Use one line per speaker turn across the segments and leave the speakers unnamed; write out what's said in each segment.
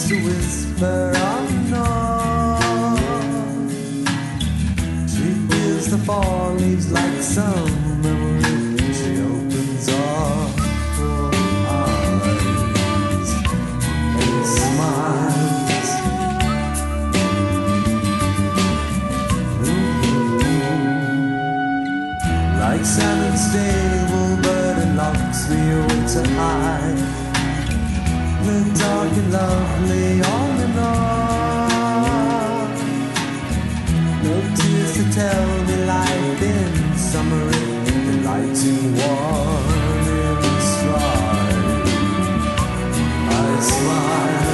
to whisper unknown. She hears the fall leaves like some memory. She opens up her eyes and smiles. Like sand and stable, but it locks me away to hide. The dark and lovely on and on. No tears to tell me life in summary. The lighting warning stride. I smile.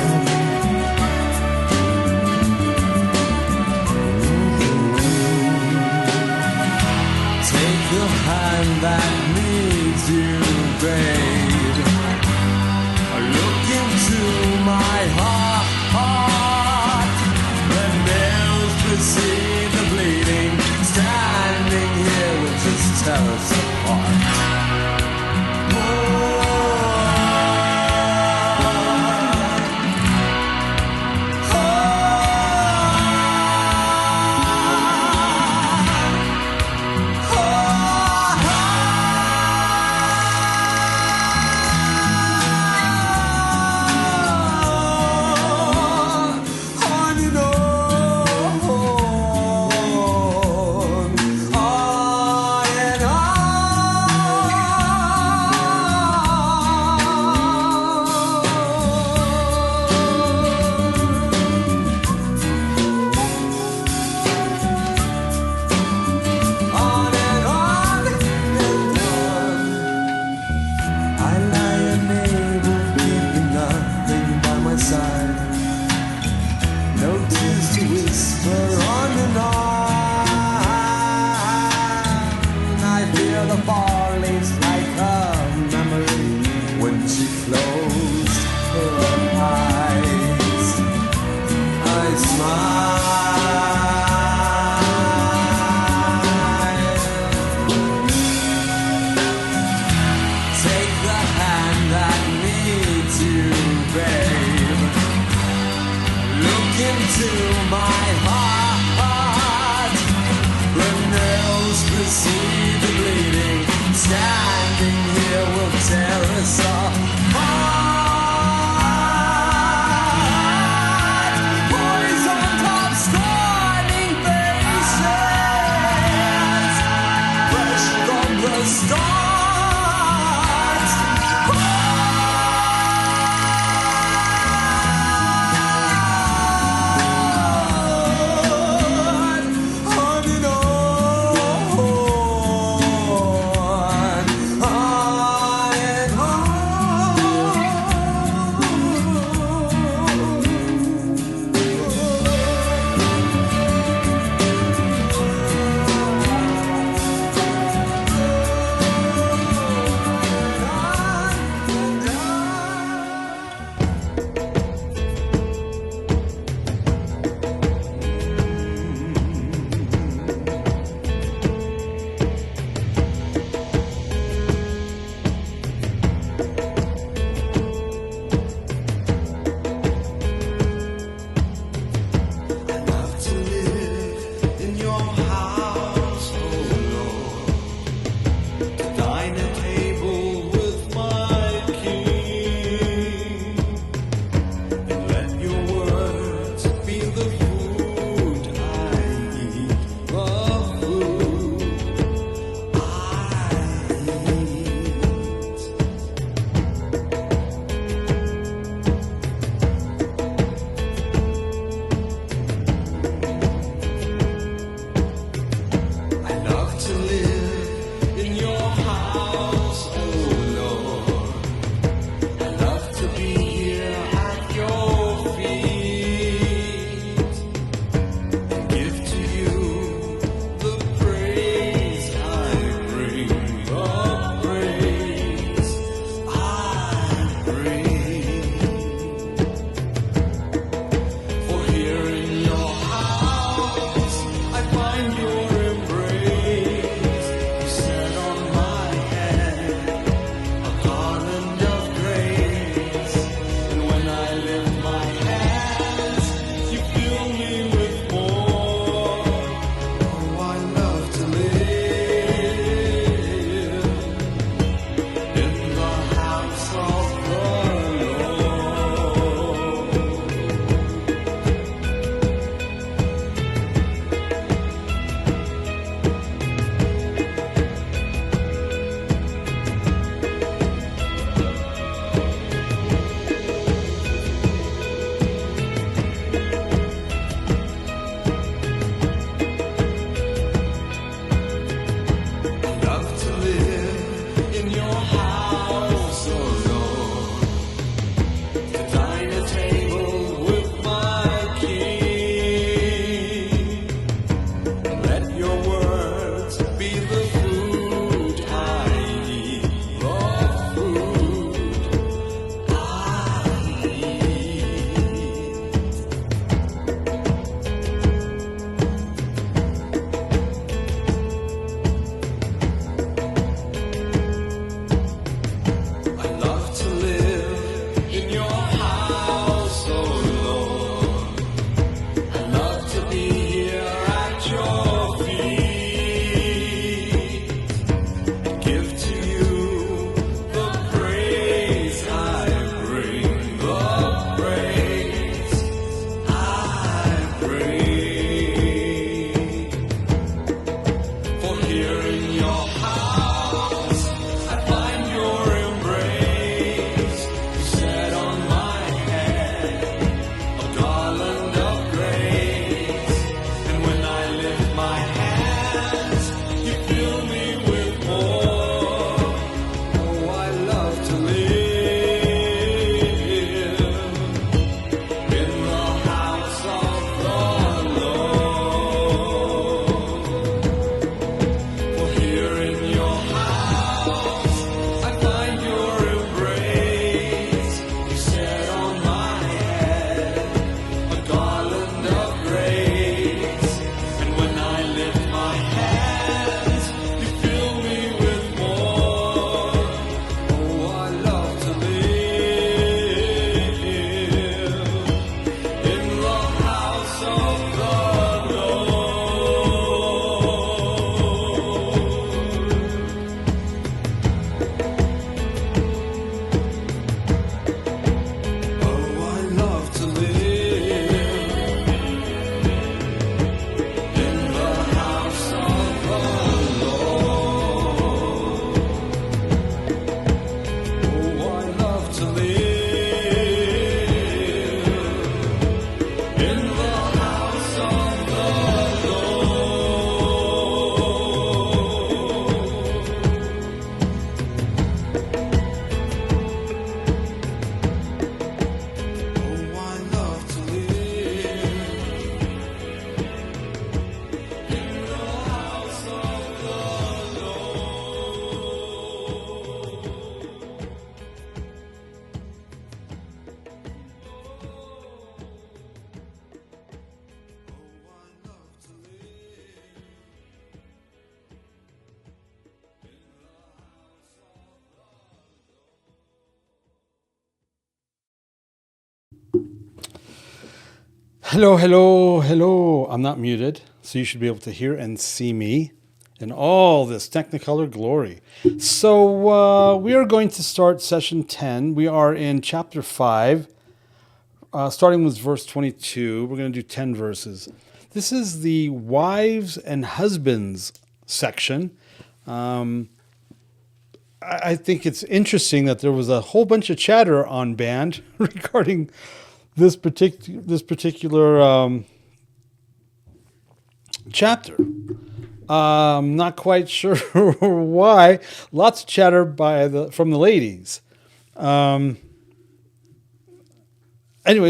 Take the hand that leads you, babe. Look into my heart. The nails precede the bleeding. Standing here will just tear us apart. to live in your house, oh Lord, to dine at table with my King. Let your words be the food I eat, the food I eat. I love to live in your house, oh Lord. I love to be here at your feet. Give to you the praise I bring, the praise I bring. For here in your house I find your embrace. You set on my head a garland of grace. And when I lift my hands, you fill me with more. Oh, I love to live in the house of the Lord. For here in your house I find your embrace. You set on my head a garland of grace. And when I lift my hands, you fill me with more. Oh, I love to live in the house of the Lord. Oh, I love to live in the house of the Lord. Oh, I love to live in the house of the Lord. Oh, I love to live in the house of the
Hello, hello, hello. I'm not muted, so you should be able to hear and see me in all this Technicolor glory. So we are going to start session 10. We are in chapter 5, starting with verse 22. We're going to do 10 verses. This is the wives and husbands section. I think it's interesting that there was a whole bunch of chatter on band regarding this particular chapter. Not quite sure why. Lots of chatter from the ladies. Anyway,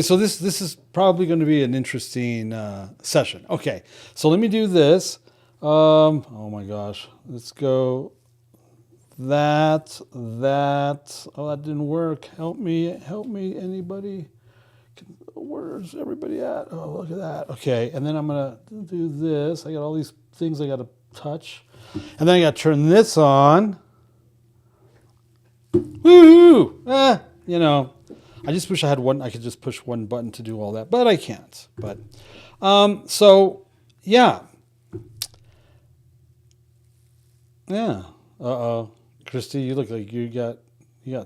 so this is probably going to be an interesting session. Okay, so let me do this. Oh my gosh, let's go. That. Oh, that didn't work. Help me, anybody. Where's everybody at? Oh, look at that. Okay, and then I'm going to do this. I got all these things I got to touch. And then I got to turn this on. Woohoo! I just wish I had one. I could just push one button to do all that, but I can't. But, so, yeah. Yeah. Uh-oh. Christy, you look like you got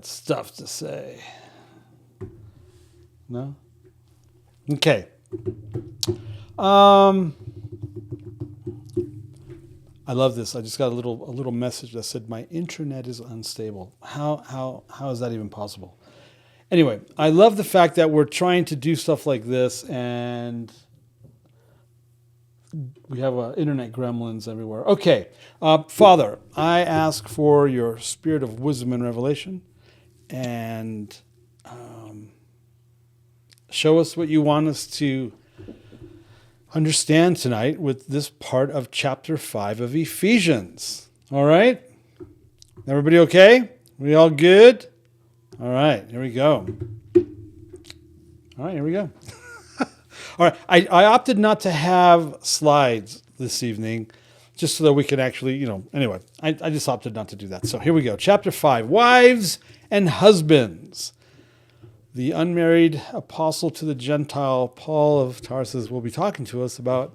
stuff to say. No? Okay. I love this. I just got a little message that said my internet is unstable. How is that even possible? Anyway, I love the fact that we're trying to do stuff like this and We have internet gremlins everywhere. Okay. Father, I ask for your spirit of wisdom and revelation, and show us what you want us to understand tonight with this part of chapter 5 of Ephesians. All right? Everybody okay? We all good? All right, here we go. All right, here we go. All right, I opted not to have slides this evening just so that we could actually, anyway, I just opted not to do that. So here we go. Chapter 5, Wives and Husbands. The unmarried apostle to the Gentile, Paul of Tarsus, will be talking to us about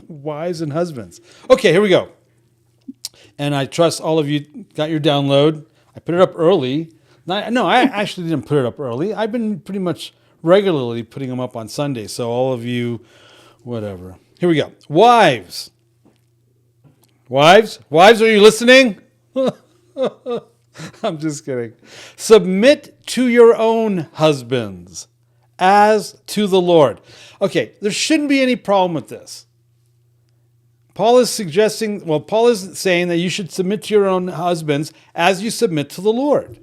wives and husbands. Okay, here we go. And I trust all of you got your download. I put it up early. No, I actually didn't put it up early. I've been pretty much regularly putting them up on Sunday. So all of you, whatever. Here we go. Wives. Wives, are you listening? I'm just kidding. Submit to your own husbands as to the Lord. Okay, there shouldn't be any problem with this. Paul is saying that you should submit to your own husbands as you submit to the Lord.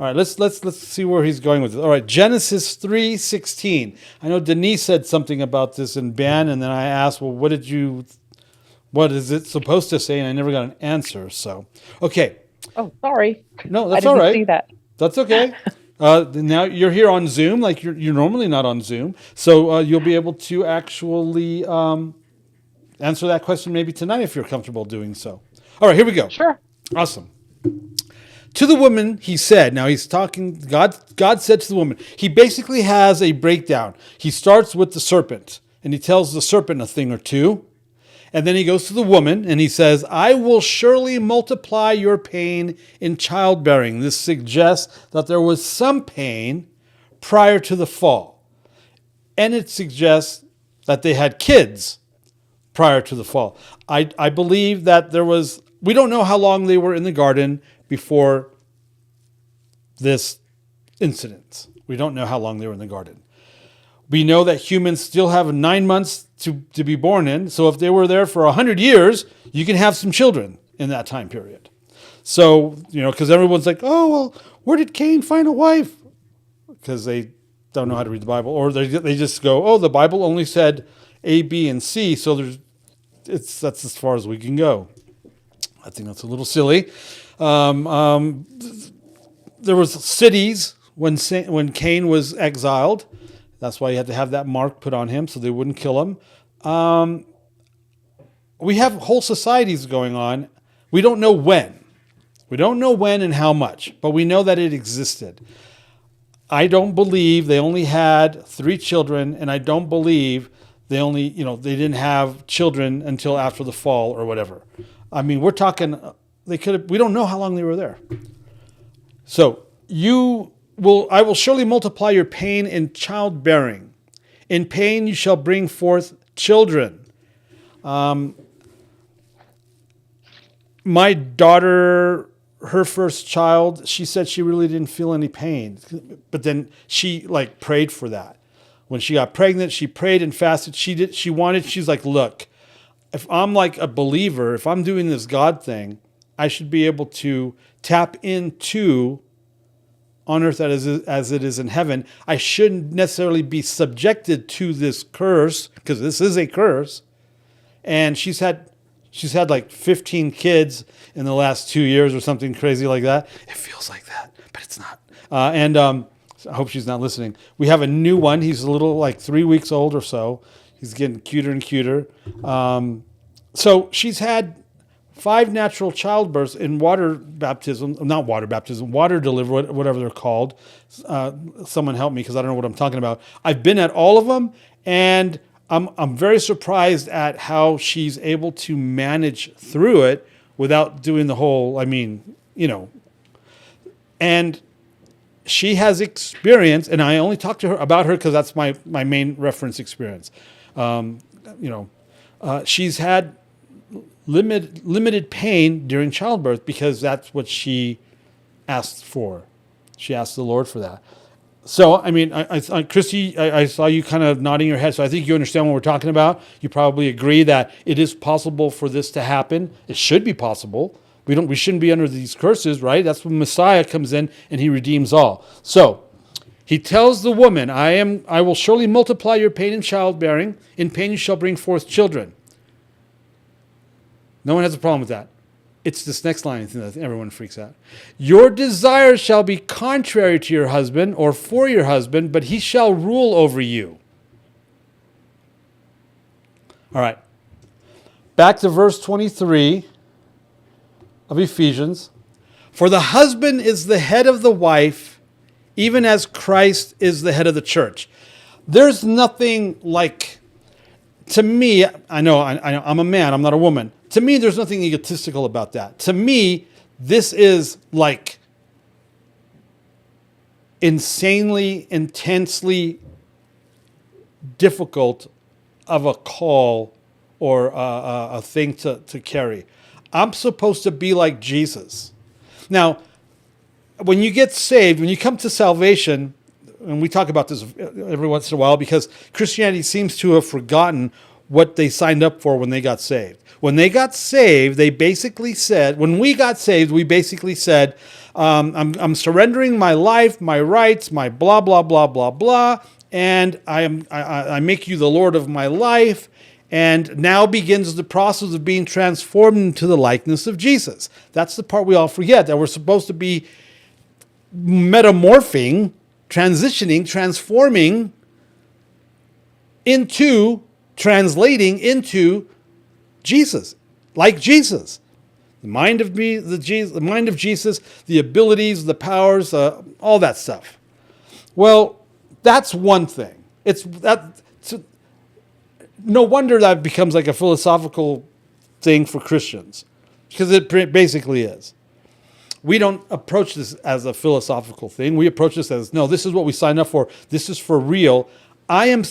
All right, let's see where he's going with this. All right, Genesis 3:16. I know Denise said something about this in Ben, and then I asked, well, what is it supposed to say? And I never got an answer. So, okay.
Oh, sorry.
No, that's
I
all
didn't
right.
see that.
That's okay. Now you're here on Zoom, like you're normally not on Zoom, so you'll be able to actually answer that question maybe tonight if you're comfortable doing so. All right, here we go.
Sure.
Awesome. To the woman, he said, now he's talking, God said to the woman, he basically has a breakdown. He starts with the serpent, and he tells the serpent a thing or two. And then he goes to the woman, and he says, I will surely multiply your pain in childbearing. This suggests that there was some pain prior to the fall. And it suggests that they had kids prior to the fall. I believe that we don't know how long they were in the garden before this incident. We don't know how long they were in the garden. We know that humans still have 9 months to be born in. So if they were there for 100 years, you can have some children in that time period. So, because everyone's like, oh, well, where did Cain find a wife? Because they don't know how to read the Bible. Or they just go, oh, the Bible only said A, B, and C. So that's as far as we can go. I think that's a little silly. There was cities when Cain was exiled. That's why he had to have that mark put on him so they wouldn't kill him. We have whole societies going on. We don't know when. We don't know when and how much, but we know that it existed. I don't believe they only had 3 children, and I don't believe they didn't have children until after the fall or whatever. I mean, we're talking, we don't know how long they were there. So I will surely multiply your pain in childbearing. In pain you shall bring forth children. My daughter, her first child, she said she really didn't feel any pain. But then she prayed for that. When she got pregnant, she prayed and fasted. She's like, look, if I'm like a believer, if I'm doing this God thing, I should be able to tap into on earth as it is in heaven. I shouldn't necessarily be subjected to this curse, because this is a curse. And she's had like 15 kids in the last 2 years or something crazy like that. It feels like that, but it's not. I hope she's not listening. We have a new one. He's a little like 3 weeks old or so. He's getting cuter and cuter. So she's had 5 natural childbirths in water delivery, whatever they're called. Someone help me because I don't know what I'm talking about. I've been at all of them, and I'm very surprised at how she's able to manage through it without doing the whole, and she has experience, and I only talk to her about her because that's my main reference experience. She's had limited pain during childbirth because that's what she asked for. She asked the Lord for that. So, I mean, Christy, I saw you kind of nodding your head, so I think you understand what we're talking about. You probably agree that it is possible for this to happen. It should be possible. We shouldn't be under these curses, right? That's when Messiah comes in and he redeems all. So, he tells the woman, I will surely multiply your pain in childbearing. In pain you shall bring forth children. No one has a problem with that. It's this next line that everyone freaks out. Your desires shall be contrary to your husband or for your husband, but he shall rule over you. All right. Back to verse 23 of Ephesians. For the husband is the head of the wife, even as Christ is the head of the church. There's nothing like, to me, I know I'm a man, I'm not a woman. To me, there's nothing egotistical about that. To me, this is like insanely, intensely difficult of a call or a thing to carry. I'm supposed to be like Jesus. Now, when you get saved, when you come to salvation, and we talk about this every once in a while because Christianity seems to have forgotten what they signed up for when they got saved. When they got saved, they basically said, when we got saved, we basically said, I'm surrendering my life, my rights, my blah, blah, blah, blah, blah, and I make you the Lord of my life, and now begins the process of being transformed into the likeness of Jesus. That's the part we all forget, that we're supposed to be metamorphing, transitioning, transforming into, translating into Jesus, like Jesus. The mind of Jesus, the abilities, the powers, all that stuff. Well, that's one thing. No wonder that becomes like a philosophical thing for Christians, because it basically is. We don't approach this as a philosophical thing. We approach this as, no, this is what we signed up for. This is for real.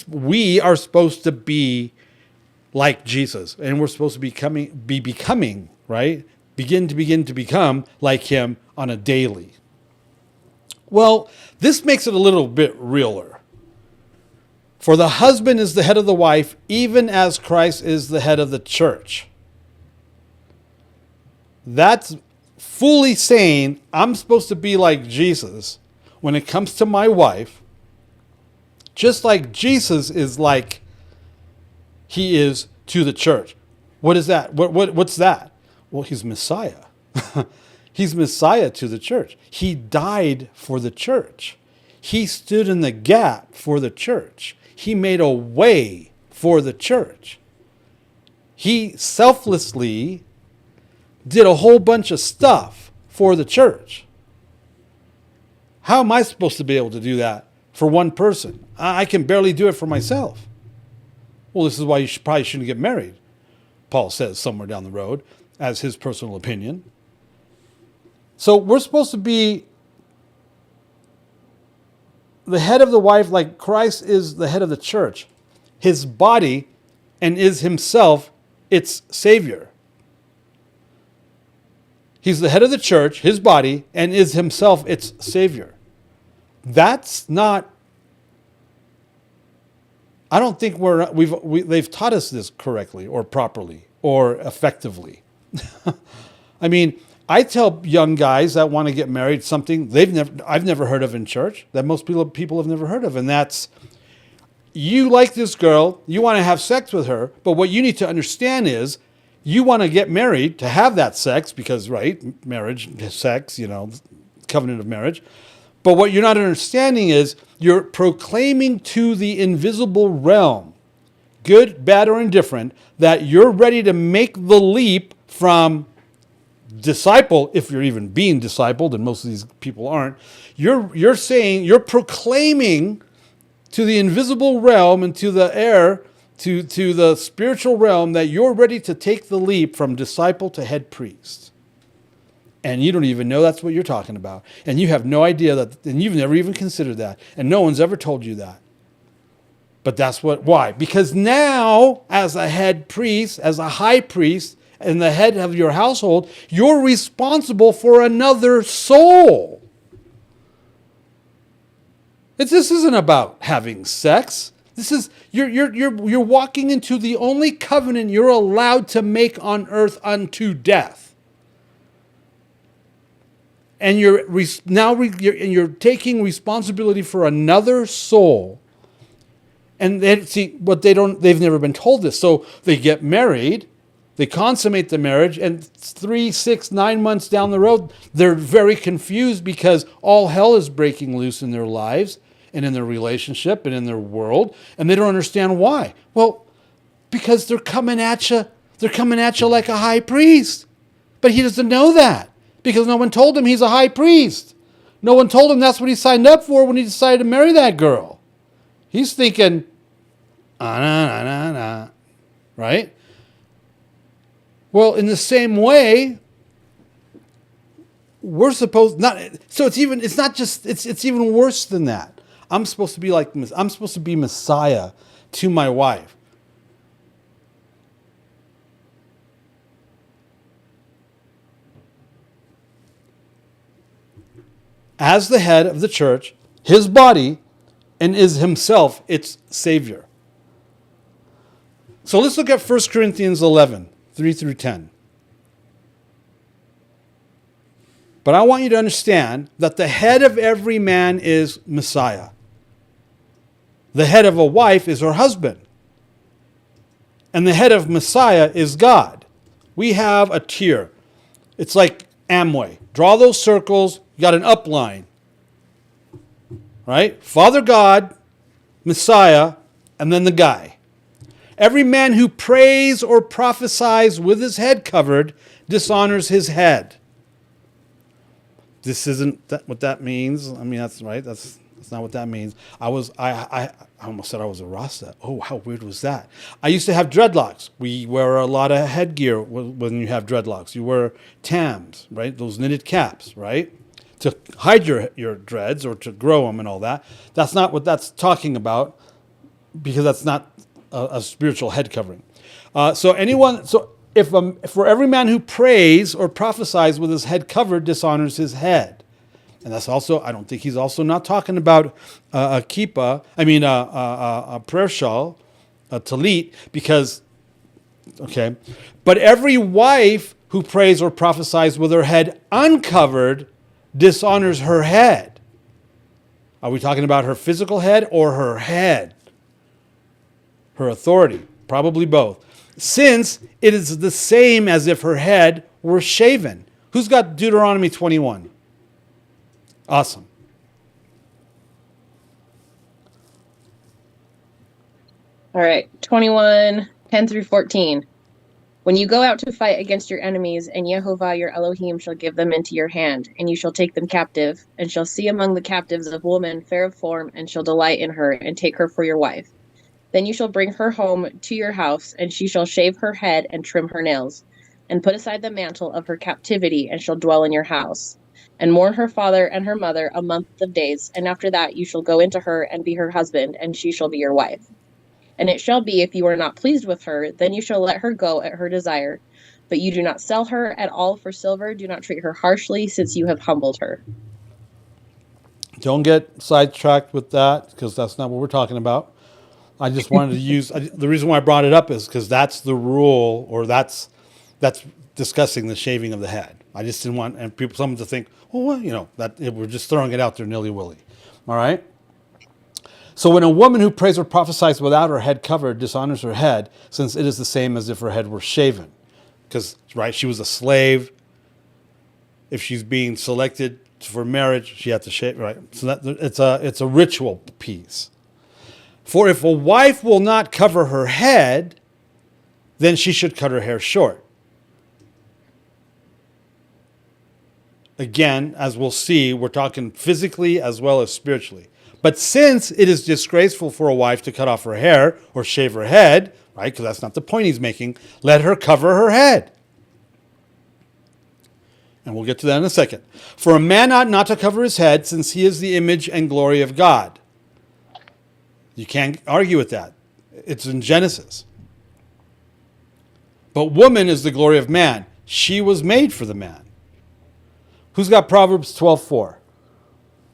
We are supposed to be like Jesus, and we're supposed to be becoming, right? Begin to become like him on a daily. Well, this makes it a little bit realer. For the husband is the head of the wife, even as Christ is the head of the church. That's fully saying I'm supposed to be like Jesus when it comes to my wife, just like Jesus is like he is to the church. What is that? What's that? Well, he's Messiah. He's Messiah to the church. He died for the church. He stood in the gap for the church. He made a way for the church. He selflessly did a whole bunch of stuff for the church. How am I supposed to be able to do that for one person? I can barely do it for myself. Well, this is why you probably shouldn't get married, Paul says somewhere down the road, as his personal opinion. So we're supposed to be the head of the wife like Christ is the head of the church, his body, and is himself its Savior. He's the head of the church, his body, and is himself its Savior. That's not, I don't think they've taught us this correctly or properly or effectively. I mean, I tell young guys that want to get married something I've never heard of in church, that most people have never heard of, and that's, you like this girl, you want to have sex with her, but what you need to understand is you want to get married to have that sex because, right, marriage, sex, covenant of marriage. But what you're not understanding is you're proclaiming to the invisible realm, good, bad, or indifferent, that you're ready to make the leap from disciple, if you're even being discipled, and most of these people aren't. You're saying, you're proclaiming to the invisible realm and to the air, to the spiritual realm, that you're ready to take the leap from disciple to head priest. And you don't even know that's what you're talking about. And you have no idea that, and you've never even considered that. And no one's ever told you that. But that's why? Because now, as a head priest, as a high priest, and the head of your household, you're responsible for another soul. This isn't about having sex. This is you're walking into the only covenant you're allowed to make on earth unto death. And you're taking responsibility for another soul. And they've never been told this. So they get married, they consummate the marriage, and 3, 6, 9 months down the road, they're very confused because all hell is breaking loose in their lives and in their relationship and in their world, and they don't understand why. Well, because they're coming at you like a high priest. But he doesn't know that because no one told him he's a high priest. No one told him that's what he signed up for when he decided to marry that girl. He's thinking, right? Well, in the same way, we're supposed not. So it's even worse than that. I'm supposed to be Messiah to my wife. As the head of the church, his body, and is himself its Savior. So let's look at 1 Corinthians 11, 3 through 10. But I want you to understand that the head of every man is Messiah. The head of a wife is her husband. And the head of Messiah is God. We have a tier. It's like Amway. Draw those circles. You got an upline. Right? Father God, Messiah, and then the guy. Every man who prays or prophesies with his head covered dishonors his head. This isn't what that means. I mean, that's right. That's not what that means. I almost said I was a Rasta. Oh, how weird was that? I used to have dreadlocks. We wear a lot of headgear when you have dreadlocks. You wear tams, right? Those knitted caps, right? To hide your dreads or to grow them and all that. That's not what that's talking about, because that's not a spiritual head covering. If for every man who prays or prophesies with his head covered dishonors his head. And that's also, I don't think he's also not talking about a kippah, a prayer shawl, a talit, because, okay. But every wife who prays or prophesies with her head uncovered dishonors her head. Are we talking about her physical head or her head? Her authority, probably both. Since it is the same as if her head were shaven. Who's got Deuteronomy 21? Awesome.
All right, 21, 10 through 14. When you go out to fight against your enemies, and Yehovah your Elohim shall give them into your hand, and you shall take them captive, and shall see among the captives a woman fair of form, and shall delight in her, and take her for your wife. Then you shall bring her home to your house, and she shall shave her head and trim her nails, and put aside the mantle of her captivity, and shall dwell in your house, and mourn her father and her mother a month of days, and after that you shall go into her and be her husband, and she shall be your wife. And it shall be, if you are not pleased with her, then you shall let her go at her desire. But you do not sell her at all for silver. Do not treat her harshly, since you have humbled her.
Don't get sidetracked with that, because that's not what we're talking about. I just wanted to use, the reason why I brought it up is because that's the rule, or that's discussing the shaving of the head. I just didn't want someone to think, we're just throwing it out there nilly-willy. All right? So when a woman who prays or prophesies without her head covered dishonors her head, since it is the same as if her head were shaven. Because, right, she was a slave. If she's being selected for marriage, she had to shave, right? So it's a ritual piece. For if a wife will not cover her head, then she should cut her hair short. Again, as we'll see, we're talking physically as well as spiritually. But since it is disgraceful for a wife to cut off her hair or shave her head, right, because that's not the point he's making, let her cover her head. And we'll get to that in a second. For a man ought not to cover his head, since he is the image and glory of God. You can't argue with that. It's in Genesis. But woman is the glory of man. She was made for the man. Who's got Proverbs 12:4?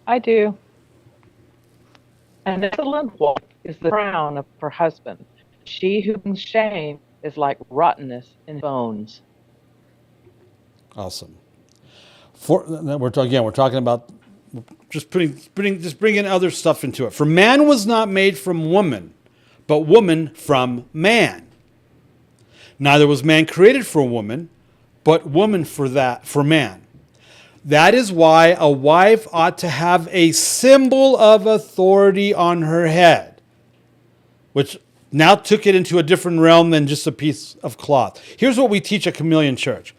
I do. An excellent wife is the crown of her husband. She who brings shame is like rottenness in bones.
Awesome. We're talking about just bringing other stuff into it. For man was not made from woman, but woman from man. Neither was man created for woman, but woman for man. That is why a wife ought to have a symbol of authority on her head, which now took it into a different realm than just a piece of cloth. Here's what we teach at Chameleon Church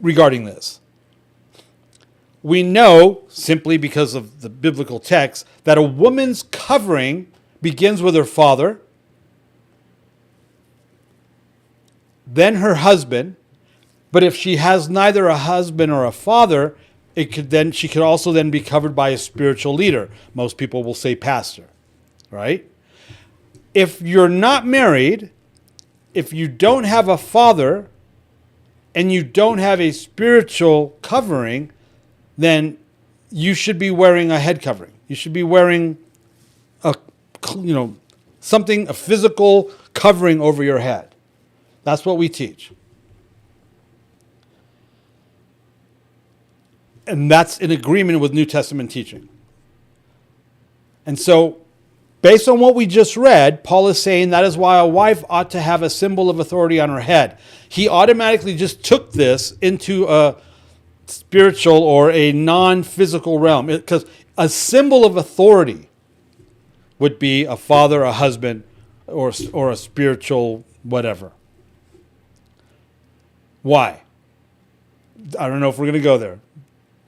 regarding this. We know, simply because of the biblical text, that a woman's covering begins with her father, then her husband. But if she has neither a husband or a father, she could also then be covered by a spiritual leader. Most people will say pastor, right? If you're not married, if you don't have a father, and you don't have a spiritual covering, then you should be wearing a head covering. You should be wearing a physical covering over your head. That's what we teach. And that's in agreement with New Testament teaching. And so, based on what we just read, Paul is saying that is why a wife ought to have a symbol of authority on her head. He automatically just took this into a spiritual or a non-physical realm, because a symbol of authority would be a father, a husband, or a spiritual whatever. Why? I don't know if we're going to go there.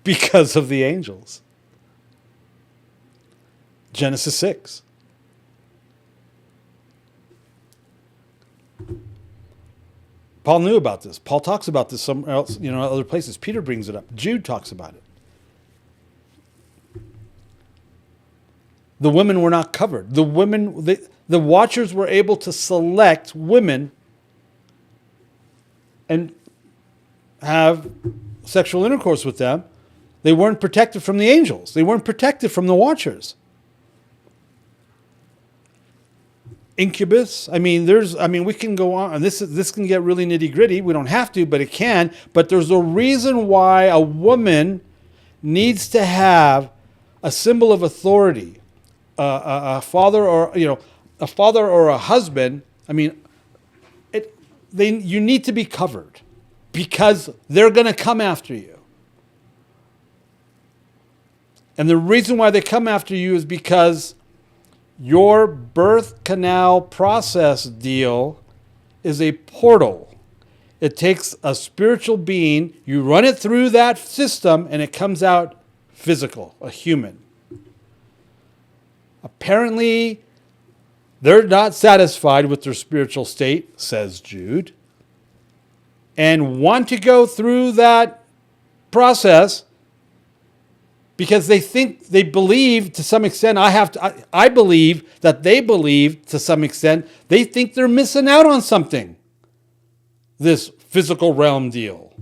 Because of the angels. Genesis 6. Paul knew about this. Paul talks about this somewhere else, other places. Peter brings it up. Jude talks about it. The women were not covered. The watchers were able to select women and have sexual intercourse with them. They weren't protected from the angels. They weren't protected from the watchers. Incubus. We can go on, and this can get really nitty gritty. We don't have to, but it can. But there's a reason why a woman needs to have a symbol of authority, a father or a husband. You need to be covered because they're going to come after you. And the reason why they come after you is because your birth canal process deal is a portal. It takes a spiritual being, you run it through that system, and it comes out physical, a human. Apparently, they're not satisfied with their spiritual state, says Jude, and want to go through that process because they believe to some extent, I believe that they believe to some extent, they think they're missing out on something. This physical realm deal.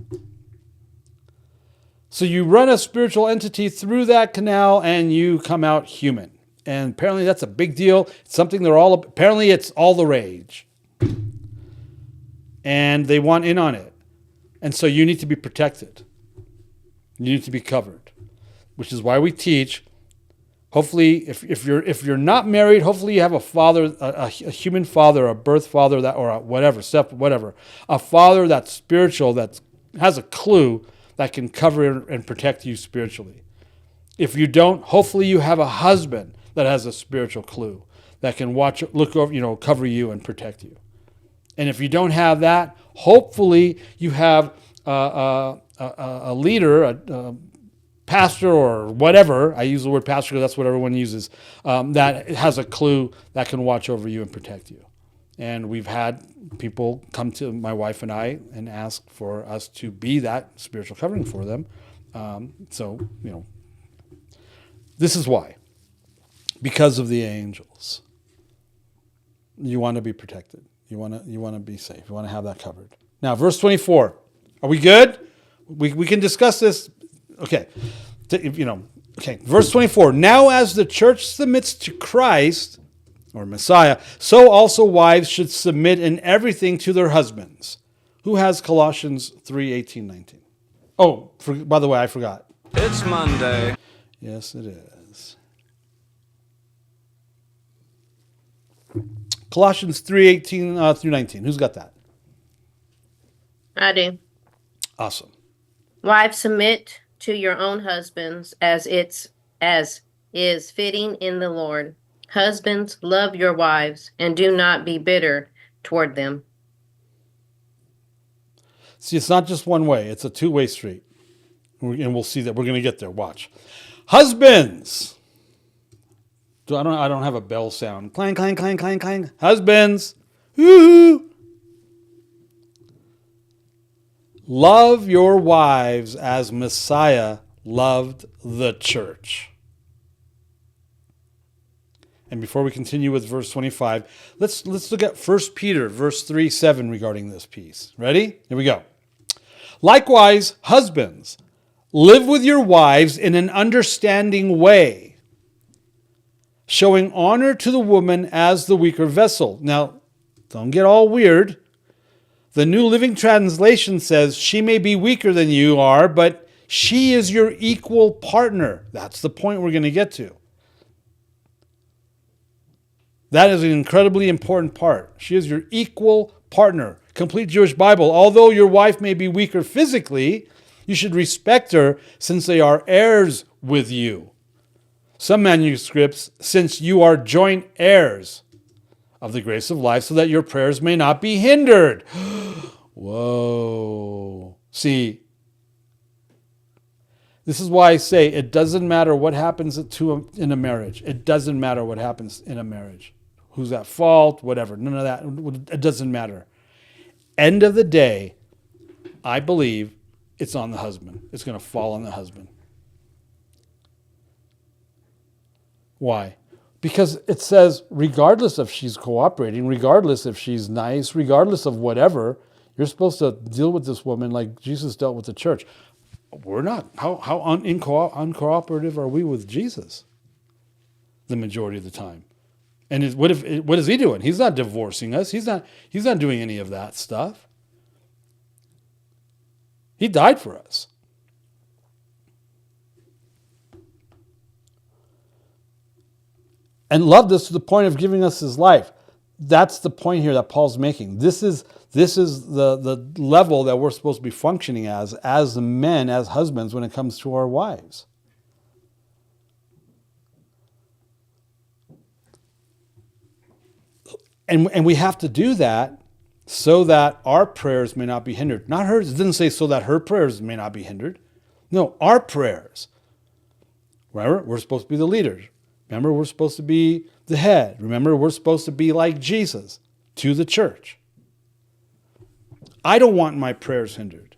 So you run a spiritual entity through that canal and you come out human. And apparently that's a big deal. It's something apparently it's all the rage. And they want in on it. And so you need to be protected. You need to be covered. Which is why we teach, hopefully, if you're not married, hopefully you have a father, a human father, a birth father, or a father that's spiritual, that has a clue that can cover and protect you spiritually. If you don't, hopefully you have a husband that has a spiritual clue that can look over, cover you and protect you. And if you don't have that, hopefully you have a leader, a pastor or whatever, I use the word pastor because that's what everyone uses, that has a clue that can watch over you and protect you. And we've had people come to my wife and I and ask for us to be that spiritual covering for them. This is why. Because of the angels. You want to be protected. You want to be safe. You want to have that covered. Now, verse 24. Are we good? We can discuss this. Okay. Okay, verse 24. Now as the church submits to Christ, or Messiah, so also wives should submit in everything to their husbands. Who has Colossians 3:18-19? Oh, by the way, I forgot.
It's Monday.
Yes, it is. Colossians 3:18 through 19. Who's got that?
I do.
Awesome.
Wives, submit to your own husbands as is fitting in the Lord. Husbands, love your wives and do not be bitter toward them.
See, it's not just one way. It's a two-way street. And we'll see that. We're going to get there. Watch. Husbands. I don't have a bell sound. Clang, clang, clang, clang, clang. Husbands. Woo-hoo. Love your wives as Messiah loved the church. And before we continue with verse 25, let's look at 1 Peter, verse 3-7 regarding this piece. Ready? Here we go. Likewise, husbands, live with your wives in an understanding way, showing honor to the woman as the weaker vessel. Now, don't get all weird. The New Living Translation says she may be weaker than you are, but she is your equal partner. That's the point we're going to get to. That is an incredibly important part. She is your equal partner. Complete Jewish Bible. Although your wife may be weaker physically, you should respect her since they are heirs with you. Some manuscripts, since you are joint heirs of the grace of life, so that your prayers may not be hindered. Whoa. See, this is why I say it doesn't matter what happens in a marriage. It doesn't matter what happens in a marriage. Who's at fault, whatever. None of that. It doesn't matter. End of the day, I believe it's on the husband. It's going to fall on the husband. Why? Because it says, regardless if she's cooperating, regardless if she's nice, regardless of whatever, you're supposed to deal with this woman like Jesus dealt with the church. We're not. How uncooperative are we with Jesus? The majority of the time. And what is he doing? He's not divorcing us. He's not doing any of that stuff. He died for us. And loved us to the point of giving us his life. That's the point here that Paul's making. This is the level that we're supposed to be functioning as men, as husbands, when it comes to our wives. And we have to do that so that our prayers may not be hindered. Not hers. It didn't say so that her prayers may not be hindered. No, our prayers. Remember, we're supposed to be the leaders. Remember, we're supposed to be the head. Remember, we're supposed to be like Jesus to the church. I don't want my prayers hindered.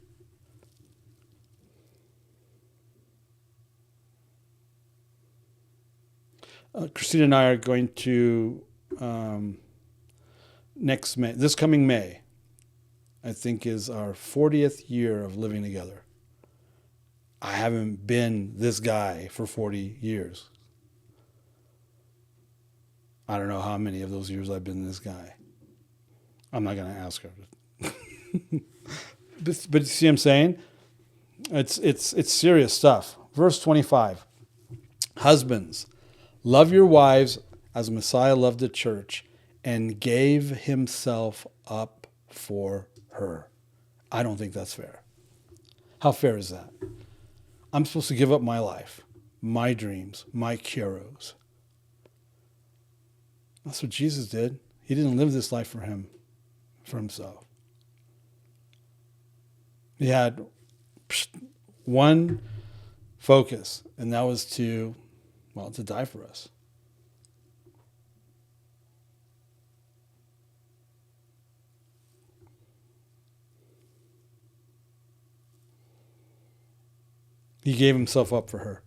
Christina and I are going to, next May, this coming May, I think is our 40th year of living together. I haven't been this guy for 40 years. I don't know how many of those years I've been this guy. I'm not going to ask her. but you see what I'm saying? It's serious stuff. Verse 25. Husbands, love your wives as Messiah loved the church and gave himself up for her. I don't think that's fair. How fair is that? I'm supposed to give up my life, my dreams, my kuros. That's what Jesus did. He didn't live this life for himself. He had one focus, and that was to die for us. He gave himself up for her.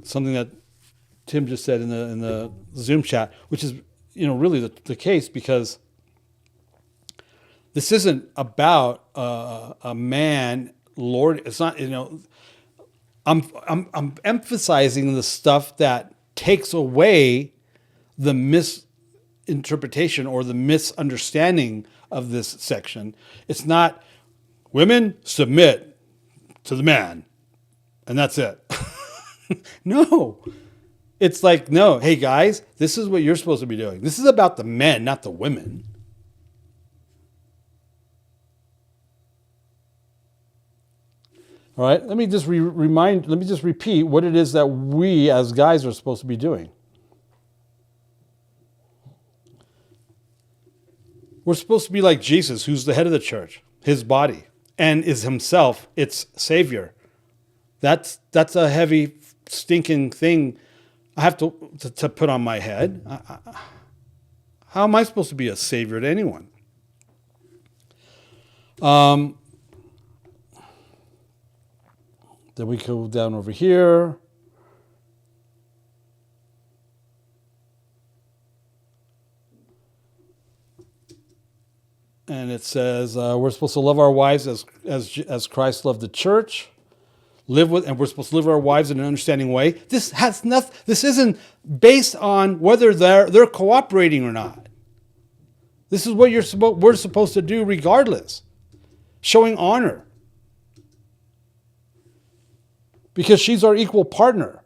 Something that Tim just said in the Zoom chat, which is really the case, because this isn't about a man, Lord. It's not, I'm emphasizing the stuff that takes away the misinterpretation or the misunderstanding of this section. It's not women submit to the man and that's it. No. It's like, no, hey guys, this is what you're supposed to be doing. This is about the men, not the women. All right, let me just repeat what it is that we as guys are supposed to be doing. We're supposed to be like Jesus, who's the head of the church, his body, and is himself its savior. That's a heavy, stinking thing I have to put on my head. How am I supposed to be a savior to anyone? Then we go down over here. And it says we're supposed to love our wives as Christ loved the church. And we're supposed to live our wives in an understanding way. This has nothing. This isn't based on whether they're cooperating or not. This is what we're supposed to do regardless, showing honor, because she's our equal partner.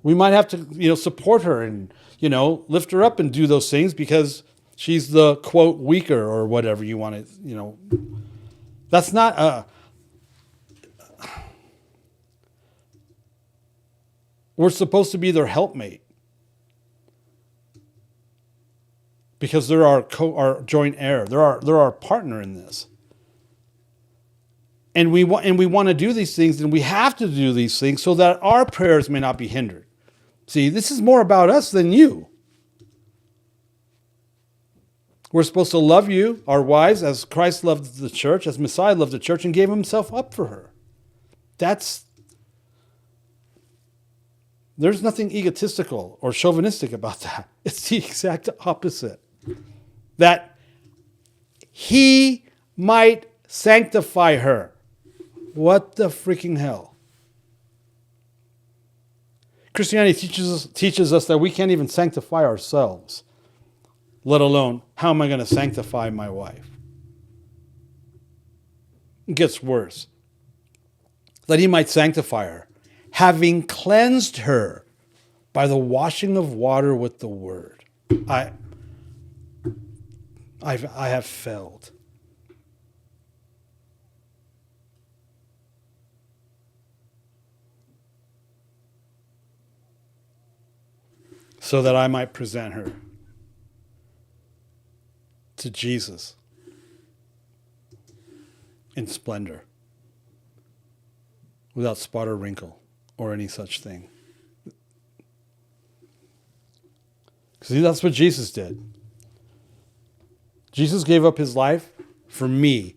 We might have to, support her and, lift her up and do those things because she's the quote weaker or whatever you want to, That's not we're supposed to be their helpmate because they're our joint heir. They're our partner in this. And we want to do these things, and we have to do these things so that our prayers may not be hindered. See, this is more about us than you. We're supposed to love you, our wives, as Christ loved the church, as Messiah loved the church and gave himself up for her. There's nothing egotistical or chauvinistic about that. It's the exact opposite. That he might sanctify her. What the freaking hell? Christianity teaches us that we can't even sanctify ourselves, let alone how am I going to sanctify my wife? It gets worse. That he might sanctify her, having cleansed her by the washing of water with the word. I have failed. So that I might present her to Jesus in splendor, without spot or wrinkle or any such thing. See, that's what Jesus did. Jesus gave up his life for me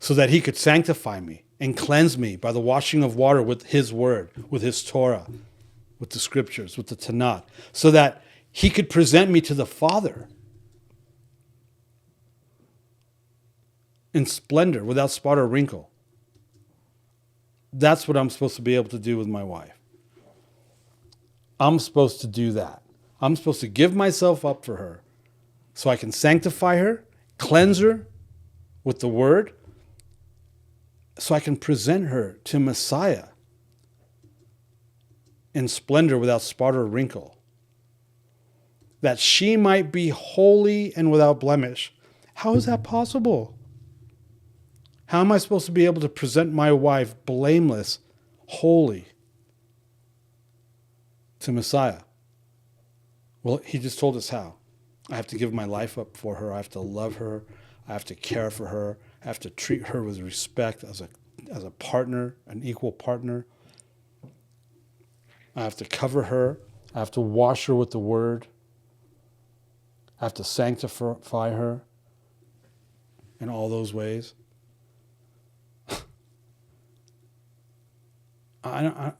so that he could sanctify me and cleanse me by the washing of water with his word, with his Torah, with the scriptures, with the Tanakh, so that he could present me to the Father in splendor, without spot or wrinkle. That's what I'm supposed to be able to do with my wife. I'm supposed to do that. I'm supposed to give myself up for her so I can sanctify her, cleanse her with the word, so I can present her to Messiah in splendor without spot or wrinkle, that she might be holy and without blemish. How is that possible? How am I supposed to be able to present my wife blameless, holy to Messiah? Well, he just told us how. I have to give my life up for her. I have to love her. I have to care for her. I have to treat her with respect as a partner, an equal partner. I have to cover her. I have to wash her with the word. I have to sanctify her in all those ways. I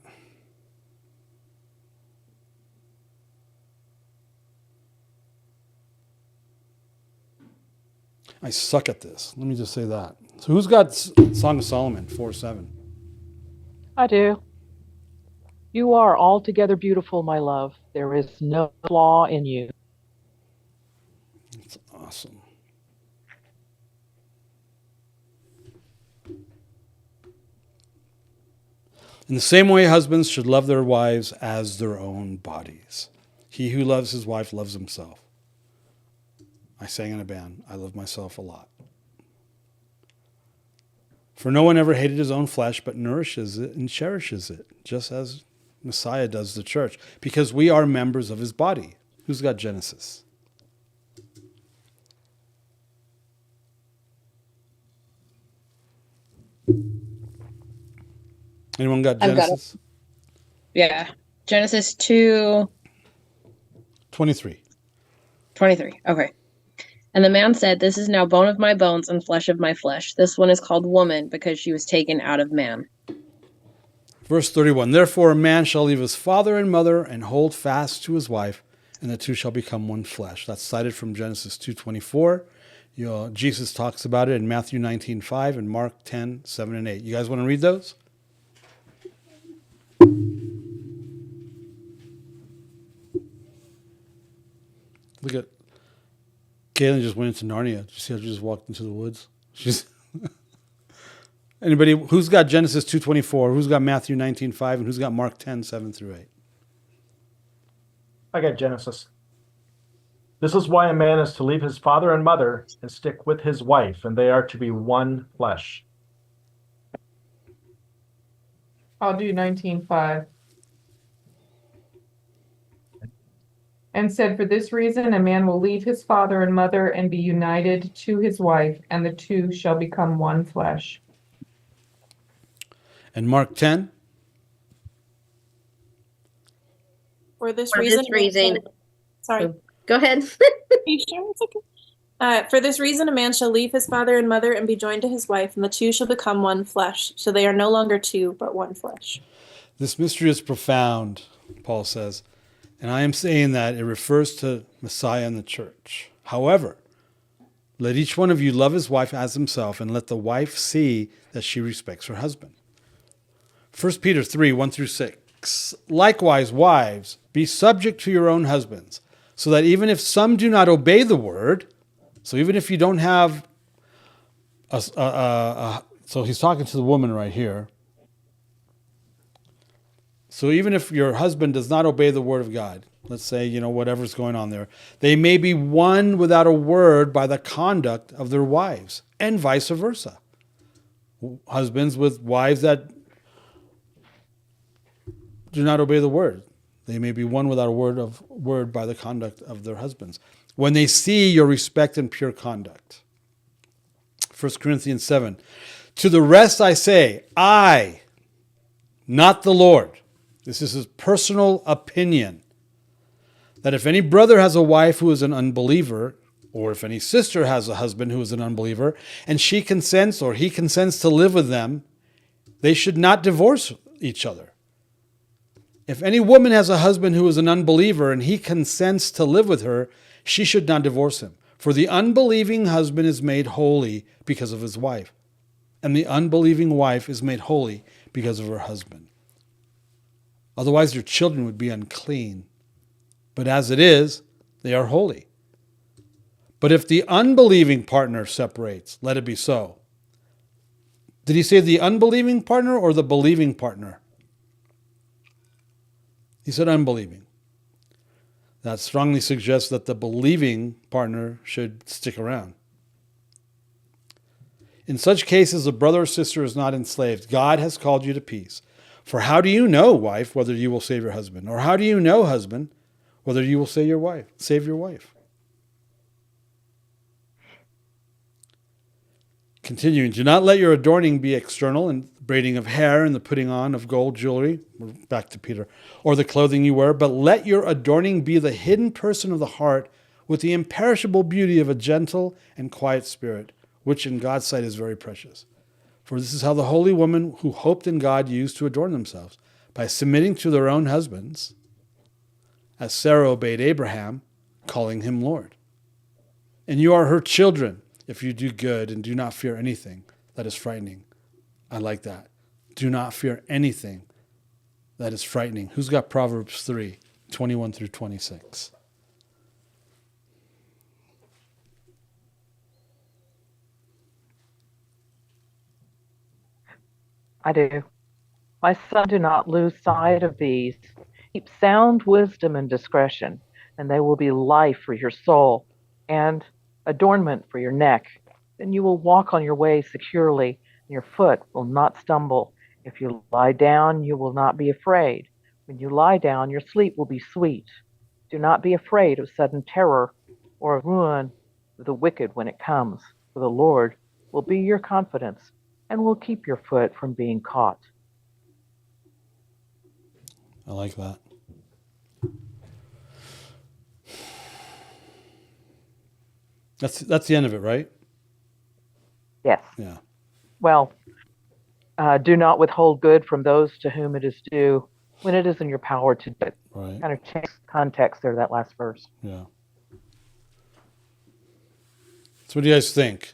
suck at this. Let me just say that. So who's got Song of Solomon 4:7?
I do. You are altogether beautiful, my love. There is no flaw in you.
That's awesome. In the same way, husbands should love their wives as their own bodies. He who loves his wife loves himself. I sang in a band, I love myself a lot. For no one ever hated his own flesh, but nourishes it and cherishes it, just as Messiah does the church, because we are members of his body. Who's got Genesis? Anyone got
I've got it.
Genesis?
Yeah. Genesis 2:23.
23.
Okay. And the man said, "This is now bone of my bones and flesh of my flesh. This one is called woman because she was taken out of man."
Verse 31, therefore a man shall leave his father and mother and hold fast to his wife, and the two shall become one flesh. That's cited from Genesis 2:24. Jesus talks about it in Matthew 19:5 and Mark 10:7 and 8. You guys want to read those? Look at Kaylin just went into Narnia. Did you see how she just walked into the woods? She's anybody who's got Genesis 2:24, who's got Matthew 19:5, and who's got Mark 10:7 through 8?
I got Genesis. This is why a man is to leave his father and mother and stick with his wife, and they are to be one flesh.
I'll do 19:5. And said, for this reason, a man will leave his father and mother and be united to his wife, and the two shall become one flesh.
And Mark 10?
For this
For
reason,
this reason,
sorry.
go ahead.
Are you sure? It's okay. For this reason, a man shall leave his father and mother and be joined to his wife, and the two shall become one flesh. So they are no longer two, but one flesh.
This mystery is profound, Paul says, and I am saying that it refers to Messiah and the church. However, let each one of you love his wife as himself, and let the wife see that she respects her husband. 1 Peter 3:1 through 6. Likewise, wives, be subject to your own husbands, so that even if some do not obey the word, so even if you don't have so he's talking to the woman right here. So even if your husband does not obey the word of God, let's say, whatever's going on there, they may be won without a word by the conduct of their wives, and vice versa. Husbands with wives that do not obey the word, they may be won without a word by the conduct of their husbands, when they see your respect and pure conduct. 1 Corinthians 7. To the rest I say, I, not the Lord. This is his personal opinion, that if any brother has a wife who is an unbeliever, or if any sister has a husband who is an unbeliever, and she consents or he consents to live with them, they should not divorce each other. If any woman has a husband who is an unbeliever and he consents to live with her, she should not divorce him. For the unbelieving husband is made holy because of his wife, and the unbelieving wife is made holy because of her husband. Otherwise, your children would be unclean. But as it is, they are holy. But if the unbelieving partner separates, let it be so. Did he say the unbelieving partner or the believing partner? He said unbelieving. That strongly suggests that the believing partner should stick around. In such cases, a brother or sister is not enslaved. God has called you to peace. For how do you know, wife, whether you will save your husband? Or how do you know, husband, whether you will save your wife? Continuing, do not let your adorning be external, and braiding of hair and the putting on of gold jewelry, we're back to Peter, or the clothing you wear, but let your adorning be the hidden person of the heart with the imperishable beauty of a gentle and quiet spirit, which in God's sight is very precious. For this is how the holy women who hoped in God used to adorn themselves, by submitting to their own husbands, as Sarah obeyed Abraham, calling him Lord. And you are her children, if you do good and do not fear anything that is frightening. I like that. Do not fear anything that is frightening. Who's got Proverbs 3:21 through 26?
I do. My son, do not lose sight of these. Keep sound wisdom and discretion, and they will be life for your soul and adornment for your neck. Then you will walk on your way securely, and your foot will not stumble. If you lie down, you will not be afraid. When you lie down, your sleep will be sweet. Do not be afraid of sudden terror or of ruin of the wicked when it comes, for the Lord will be your confidence and will keep your foot from being caught.
I like that. That's the end of it, right?
Yes.
Yeah.
Well, do not withhold good from those to whom it is due when it is in your power to do it.
Right.
Kind of change context there, that last verse.
Yeah. So what do you guys think?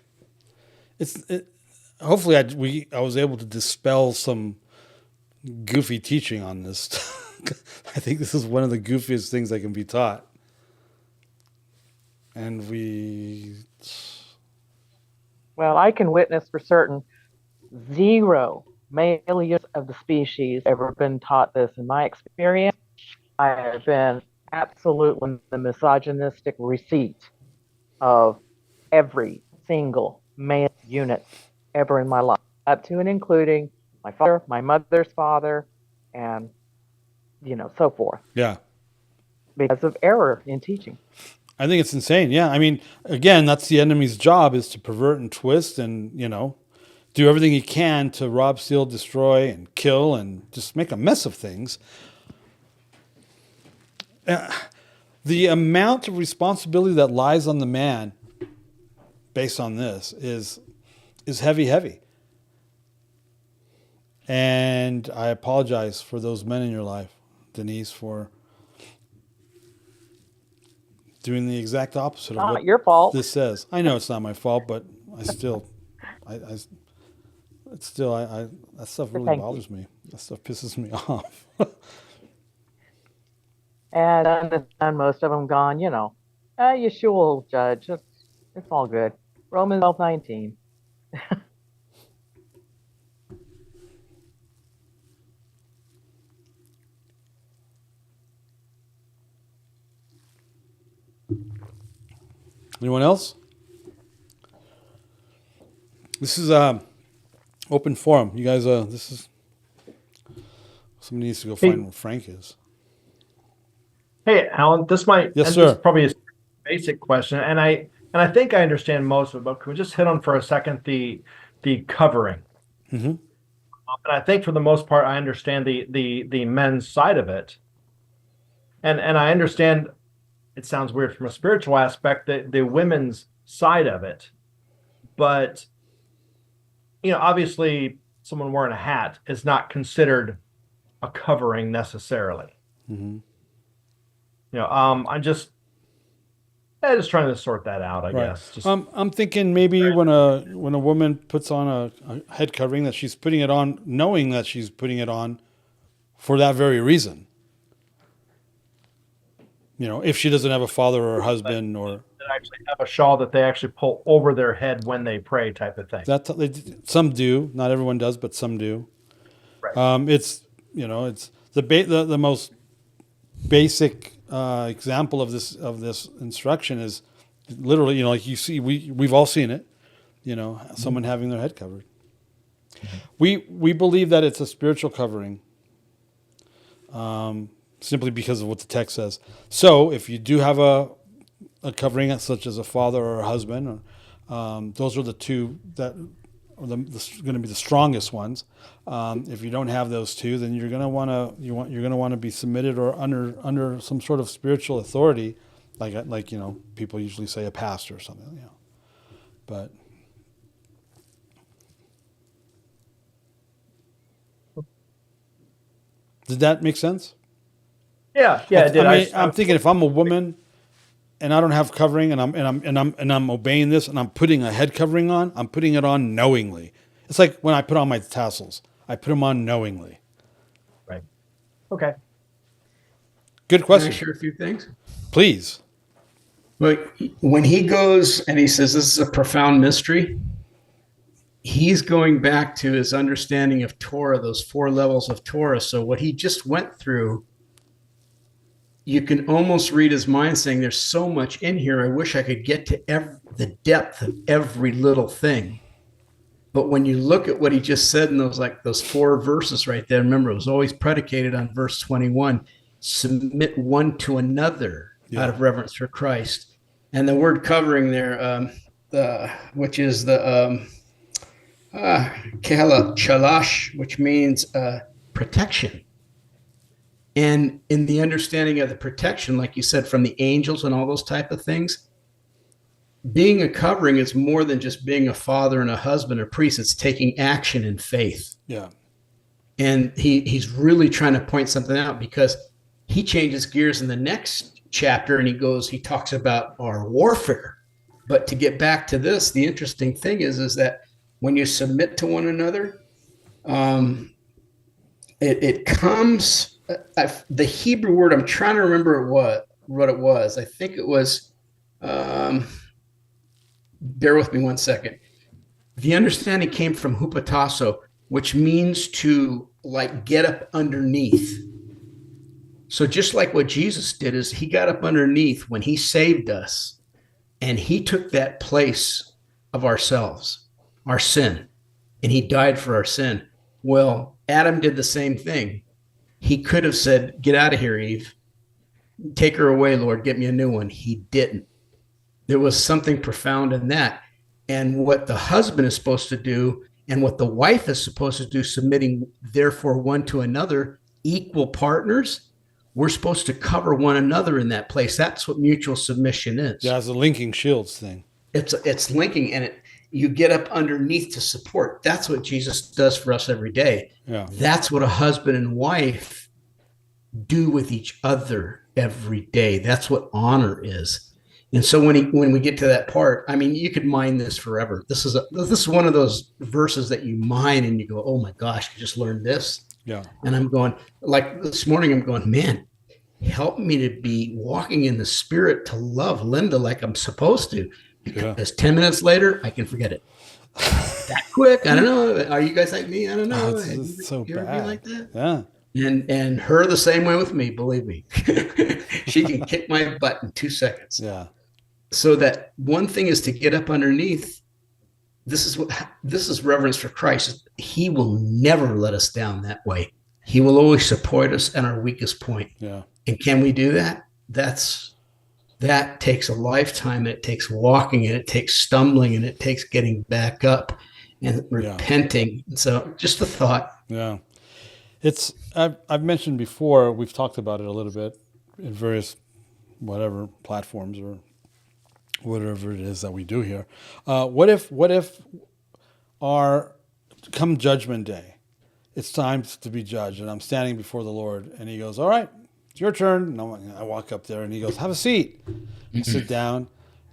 Hopefully I was able to dispel some goofy teaching on this. I think this is one of the goofiest things that can be taught. And
Well, I can witness for certain 0 male units of the species ever been taught this. In my experience, I have been absolutely the misogynistic receipt of every single male unit ever in my life, up to and including my father, my mother's father, and so forth,
yeah.
because of error in teaching.
I think it's insane. Yeah. I mean, again, that's the enemy's job, is to pervert and twist and, do everything he can to rob, steal, destroy, and kill, and just make a mess of things. The amount of responsibility that lies on the man based on this is heavy. And I apologize for those men in your life, Denise, for doing the exact opposite of
Not
what
your fault.
this says. I know it's not my fault, but I still, that stuff really
Thank you.
bothers me. That stuff pisses me off.
And I understand most of them gone, Yeshua will judge. It's all good. Romans 12:19.
Anyone else? This is open forum. You guys, somebody needs to go find where Frank is.
Hey, Alan, this might
Yes,
and
sir.
this is probably a basic question, and I think I understand most of it, but can we just hit on for a second the covering?
Mm-hmm.
And I think for the most part, I understand the men's side of it, and I understand. It sounds weird from a spiritual aspect, the women's side of it, but obviously, someone wearing a hat is not considered a covering necessarily.
Mm-hmm.
I'm just trying to sort that out, I guess. Just,
I'm thinking maybe when a woman puts on a head covering, that she's putting it on knowing that she's putting it on for that very reason. If she doesn't have a father or a husband, or
that actually have a shawl that they actually pull over their head when they pray, type of thing.
Some do, not everyone does, but some do.
Right.
It's the most basic example of this instruction is literally, like you see, we've all seen it. Someone having their head covered. We believe that it's a spiritual covering. Simply because of what the text says. So if you do have a covering such as a father or a husband, those are the two that are going to be the strongest ones. If you don't have those two, then you're going to want to be submitted or under some sort of spiritual authority, like people usually say a pastor or something. But did that make sense?
Yeah, it did.
I'm thinking if I'm a woman and I don't have covering and I'm obeying this and I'm putting a head covering on, I'm putting it on knowingly. It's like when I put on my tassels. I put them on knowingly.
Right. Okay.
Good
Can I
question.
share a few things?
Please.
But when he goes and he says this is a profound mystery, he's going back to his understanding of Torah, those 4 levels of Torah. So what he just went through, you can almost read his mind saying, there's so much in here. I wish I could get to the depth of every little thing. But when you look at what he just said in those 4 verses right there, remember, it was always predicated on verse 21, submit one to another out of reverence for Christ. And the word covering there, which is the kehela chalash, which means protection. And in the understanding of the protection, like you said, from the angels and all those type of things, being a covering is more than just being a father and a husband or priest. It's taking action in faith.
Yeah.
And he's really trying to point something out, because he changes gears in the next chapter and he talks about our warfare. But to get back to this, the interesting thing is that when you submit to one another, it comes, the Hebrew word, I'm trying to remember what it was. I think it was, bear with me one second. The understanding came from hupatasso, which means to get up underneath. So just like what Jesus did, is he got up underneath when he saved us, and he took that place of ourselves, our sin, and he died for our sin. Well, Adam did the same thing. He could have said, get out of here, Eve. Take her away, Lord. Get me a new one. He didn't. There was something profound in that. And what the husband is supposed to do and what the wife is supposed to do, submitting therefore one to another, equal partners, we're supposed to cover one another in that place. That's what mutual submission is.
Yeah, it's a linking shields thing.
It's linking, and you get up underneath to support. That's what Jesus does for us every day.
Yeah.
That's what a husband and wife do with each other every day. That's what honor is. And so when we get to that part, I mean, you could mine this forever. This is one of those verses that you mine and you go, oh my gosh, I just learned this.
Yeah.
And I'm going, like this morning, I'm going, man, help me to be walking in the spirit to love Linda like I'm supposed to. Because 10 minutes later, I can forget it. That quick. I don't know. Are you guys like me? I don't know.
It's so
you ever
bad.
be like that?
Yeah.
And her the same way with me, believe me. She can kick my butt in 2 seconds.
Yeah.
So that one thing is to get up underneath. This is reverence for Christ. He will never let us down that way. He will always support us at our weakest point.
Yeah.
And can we do that? That takes a lifetime, and it takes walking, and it takes stumbling, and it takes getting back up and repenting. Yeah. So just a thought.
Yeah. I've mentioned before, we've talked about it a little bit in various whatever platforms or whatever it is that we do here. What if come judgment day, it's time to be judged, and I'm standing before the Lord, and he goes, all right, it's your turn. And I walk up there, and he goes, have a seat. I sit down,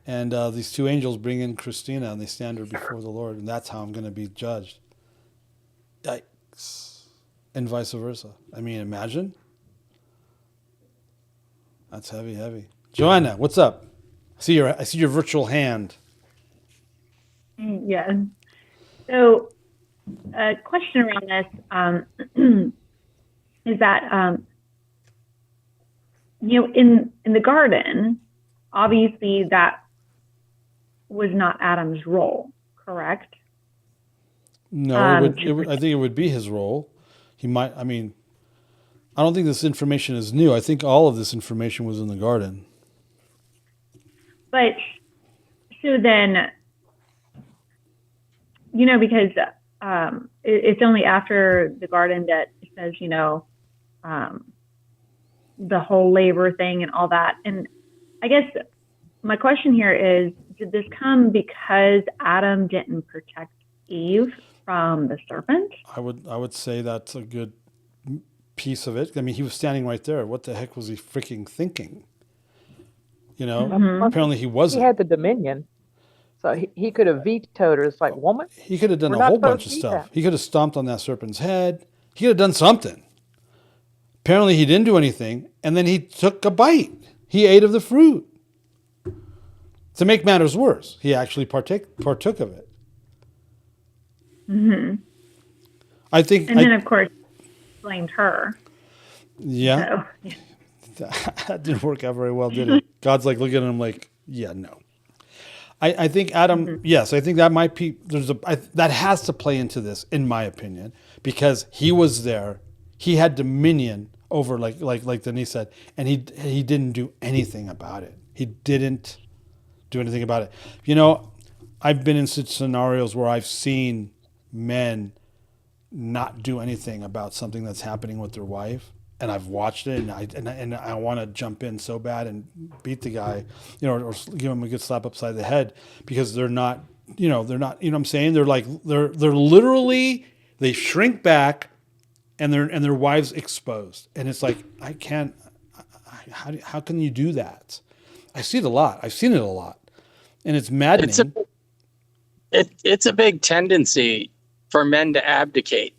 and these 2 angels bring in Christina, and they stand her before the Lord, and that's how I'm going to be judged. Yikes. And vice versa. I mean, imagine. That's heavy. Joanna, what's up? I see your virtual hand.
Yeah. So, a question around this is that in the garden, obviously that was not Adam's role, correct?
No, I think it would be his role. He might. I mean, I don't think this information is new. I think all of this information was in the garden.
But so then, because it's only after the garden that it says, the whole labor thing and all that. And I guess my question here is, did this come because Adam didn't protect Eve from the serpent?
I would say that's a good piece of it. I mean, he was standing right there. What the heck was he freaking thinking? Apparently he wasn't.
He had the dominion. So he could have vetoed her. It's like, woman,
He could have done
we're
a
not
whole
supposed
bunch of
to eat
stuff.
that.
He could have stomped on that serpent's head. He could have done something. Apparently, he didn't do anything, and then he took a bite. He ate of the fruit. To make matters worse, he actually partook of it.
Hmm.
I think.
And then, of course, blamed her.
Yeah.
So, yeah.
That didn't work out very well, did it? God's like looking at him like, yeah, no. I think Adam, yes, I think that might be, that has to play into this, in my opinion, because he was there. He had dominion over, like Denise said, and he didn't do anything about it. He didn't do anything about it. You know, I've been in such scenarios where I've seen men not do anything about something that's happening with their wife, and I've watched it, and I want to jump in so bad and beat the guy, you know, or give him a good slap upside the head, because they're not, you know what I'm saying? They're like, they're literally, they shrink back, and their wives exposed, and it's like, I can't. How can you do that? I see it a lot. I've seen it a lot, and it's maddening.
It's a big tendency for men to abdicate,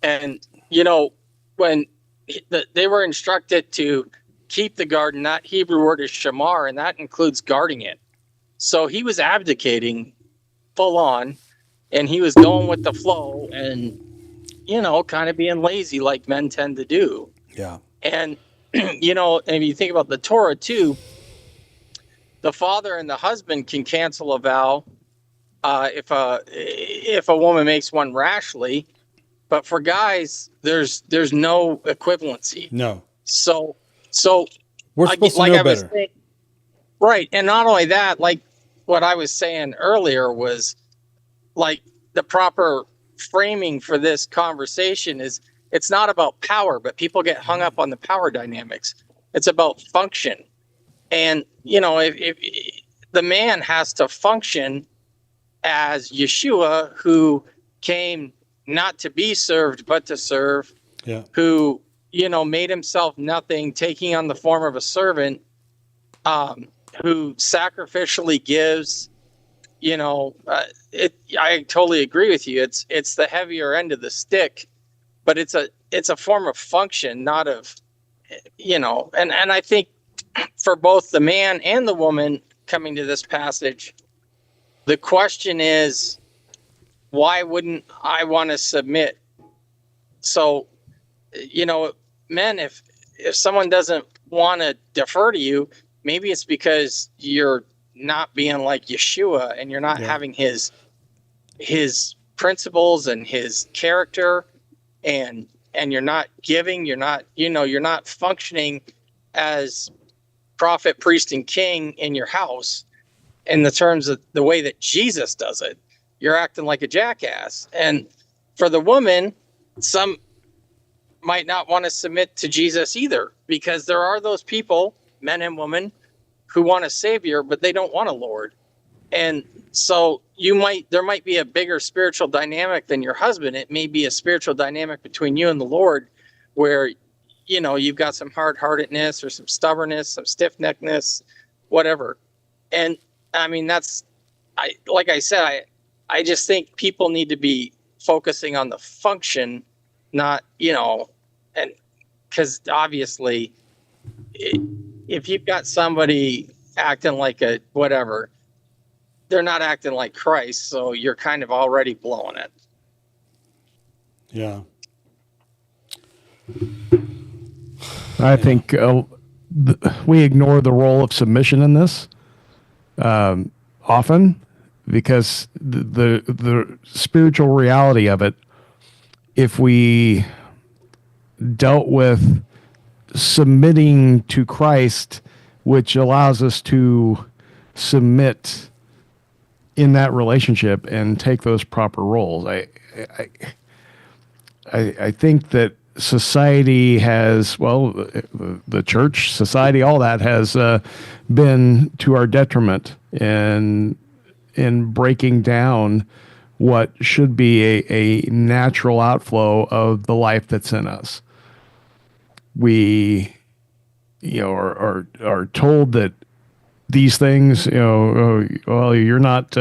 and you know, when they were instructed to keep the garden, that Hebrew word is shamar, and that includes guarding it. So he was abdicating full on, and he was going with the flow, and you know, kind of being lazy like men tend to do.
Yeah.
And you know, and if you think about the Torah too, the father and the husband can cancel a vow if a woman makes one rashly, but for guys, there's no equivalency.
No.
So
we're supposed to know better.
Saying, right, and not only that, like what I was saying earlier was like the proper framing for this conversation is it's not about power, but people get hung up on the power dynamics. It's about function. And, you know, if the man has to function as Yeshua, who came not to be served, but to serve,
yeah,
who, you know, made himself nothing, taking on the form of a servant, who sacrificially gives, you know, I totally agree with you. It's the heavier end of the stick, but it's a form of function, not of, you know, and I think for both the man and the woman coming to this passage, the question is, why wouldn't I want to submit? So, you know, men, if someone doesn't want to defer to you, maybe it's because you're not being like Yeshua and you're not having his principles and his character, and you're not giving, you're not functioning as prophet, priest, and king in your house in the terms of the way that Jesus does it. You're acting like a jackass. And for the woman, some might not want to submit to Jesus either, because there are those people, men and women, who want a savior, but they don't want a Lord. And so there might be a bigger spiritual dynamic than your husband. It may be a spiritual dynamic between you and the Lord, where, you know, you've got some hard-heartedness or some stubbornness, some stiff-neckedness, whatever. And I mean, like I said, I just think people need to be focusing on the function, not, you know, and because obviously if you've got somebody acting like a whatever, they're not acting like Christ, so you're kind of already blowing it.
Yeah.
I think we ignore the role of submission in this often, because the spiritual reality of it, if we dealt with submitting to Christ, which allows us to submit in that relationship and take those proper roles. I think that society has, well, the church, society, all that has been to our detriment in breaking down what should be a natural outflow of the life that's in us. We, you know, are told that these things, well, you're not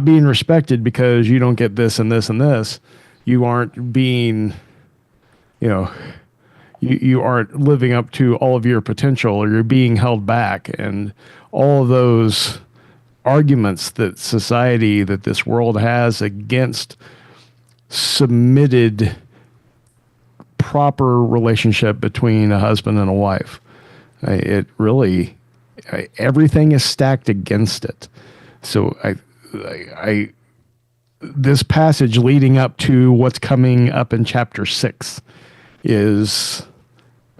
being respected because you don't get this and this and this. You aren't being, you aren't living up to all of your potential, or you're being held back, and all of those arguments that this world has against submitted, proper relationship between a husband and a wife. It really, everything is stacked against it. So this passage leading up to what's coming up in chapter 6 is,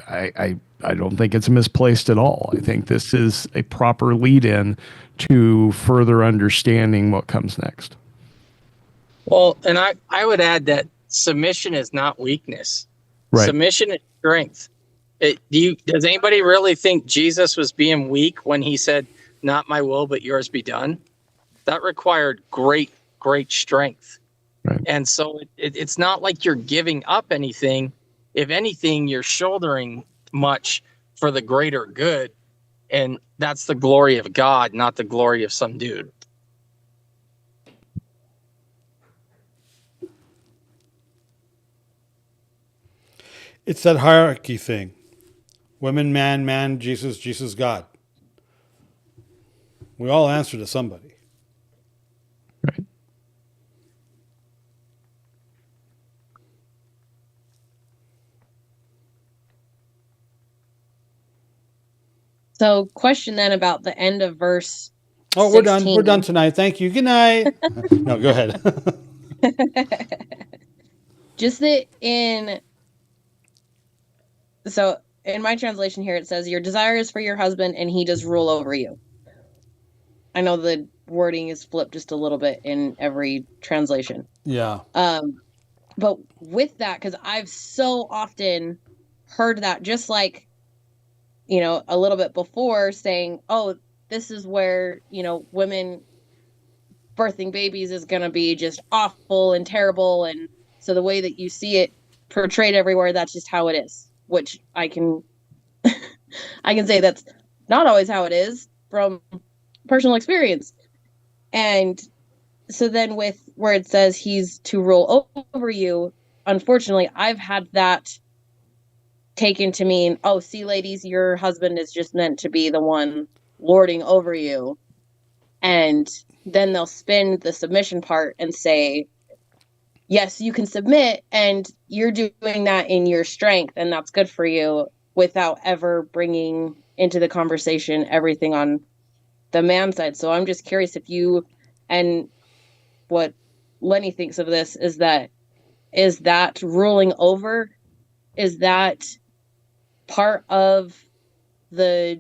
I don't think it's misplaced at all. I think this is a proper lead in to further understanding what comes next.
Well, and I would add that submission is not weakness.
Right.
Submission is strength. Does anybody really think Jesus was being weak when he said, "Not my will, but yours be done"? That required great strength.
Right.
And so it's not like you're giving up anything. If anything, you're shouldering much for the greater good. And that's the glory of God, not the glory of some dude.
It's that hierarchy thing. Women, man, Jesus, God. We all answer to somebody.
Right.
So, question then about the end of verse.
Oh,
16.
we're done. We're done tonight. Thank you. Good night. No, go ahead.
Just that in my translation here, it says, "Your desire is for your husband, and he does rule over you." I know the wording is flipped just a little bit in every translation.
Yeah.
But with that, because I've so often heard that, just like, a little bit before, saying, "Oh, this is where, women birthing babies is going to be just awful and terrible." And so the way that you see it portrayed everywhere, that's just how it is, which I can say that's not always how it is from personal experience. And so then with where it says he's to rule over you, unfortunately, I've had that taken to mean, oh, see, ladies, your husband is just meant to be the one lording over you. And then they'll spin the submission part and say, yes, you can submit, and you're doing that in your strength, and that's good for you, without ever bringing into the conversation everything on the man side. So I'm just curious if you, and what Lenny thinks of this, is that ruling over? Is that part of the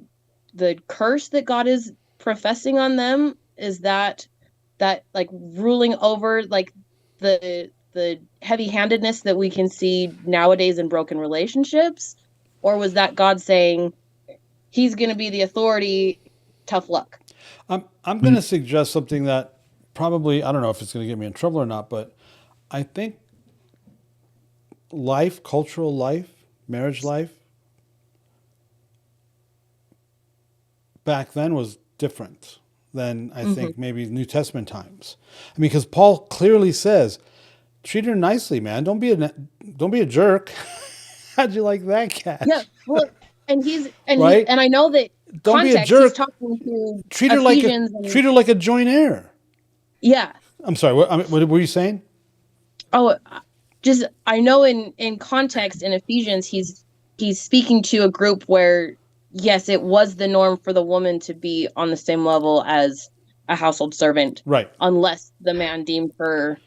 curse that God is professing on them? Is that like ruling over, like the heavy-handedness that we can see nowadays in broken relationships? Or was that God saying he's going to be the authority, tough luck?
I'm going to suggest something that probably, I don't know if it's going to get me in trouble or not, but I think cultural life, marriage life, back then was different than I think maybe New Testament times. I mean, because Paul clearly says, treat her nicely, man. Don't be a jerk. How'd you like that, Cat?
Yeah, well, and
right?
and I know that
don't be a
context,
jerk.
he's talking to
treat her like a joint heir.
Yeah.
I'm sorry. What were you saying?
Oh, just I know in context in Ephesians, he's speaking to a group where, yes, it was the norm for the woman to be on the same level as a household servant,
right?
Unless the man deemed her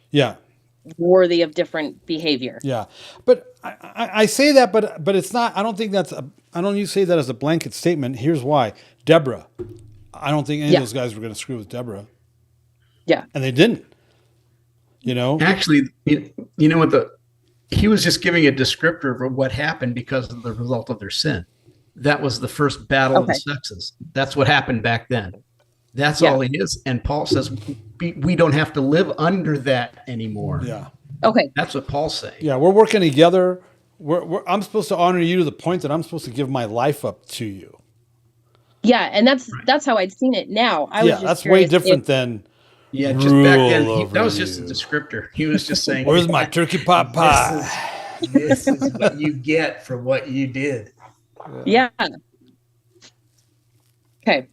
worthy of different behavior.
Yeah, but I say that, but it's not. I don't think that's. I don't say that as a blanket statement. Here's why: Deborah. I don't think any of those guys were going to screw with Deborah.
Yeah,
and they didn't.
Actually, you know what? He was just giving a descriptor of what happened because of the result of their sin. That was the first battle of the sexes. That's what happened back then. That's all he is. And Paul says we don't have to live under that anymore.
Yeah.
Okay.
That's what Paul's saying.
Yeah, we're working together. I'm supposed to honor you to the point that I'm supposed to give my life up to you.
Yeah, and that's how I'd seen it. Now I was
Yeah,
just
that's way
curious
different than
Yeah, just back then,
rule
that was
over
just a
you.
descriptor. He was just saying,
Where's my turkey pot pie?
This is what you get for what you did.
Yeah. Okay.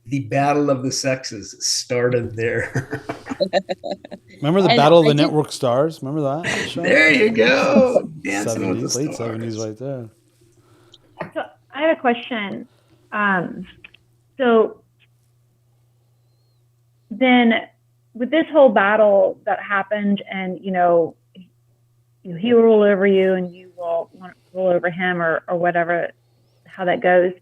The battle of the sexes started there.
Remember the
And
Battle of
I
the
did-
Network Stars? Remember that show?
There you go. Dancing with the
70s, late
stars.
70s right there.
So I have a question. So then with this whole battle that happened and, he will rule over you and you will want to rule over him or whatever, how that goes.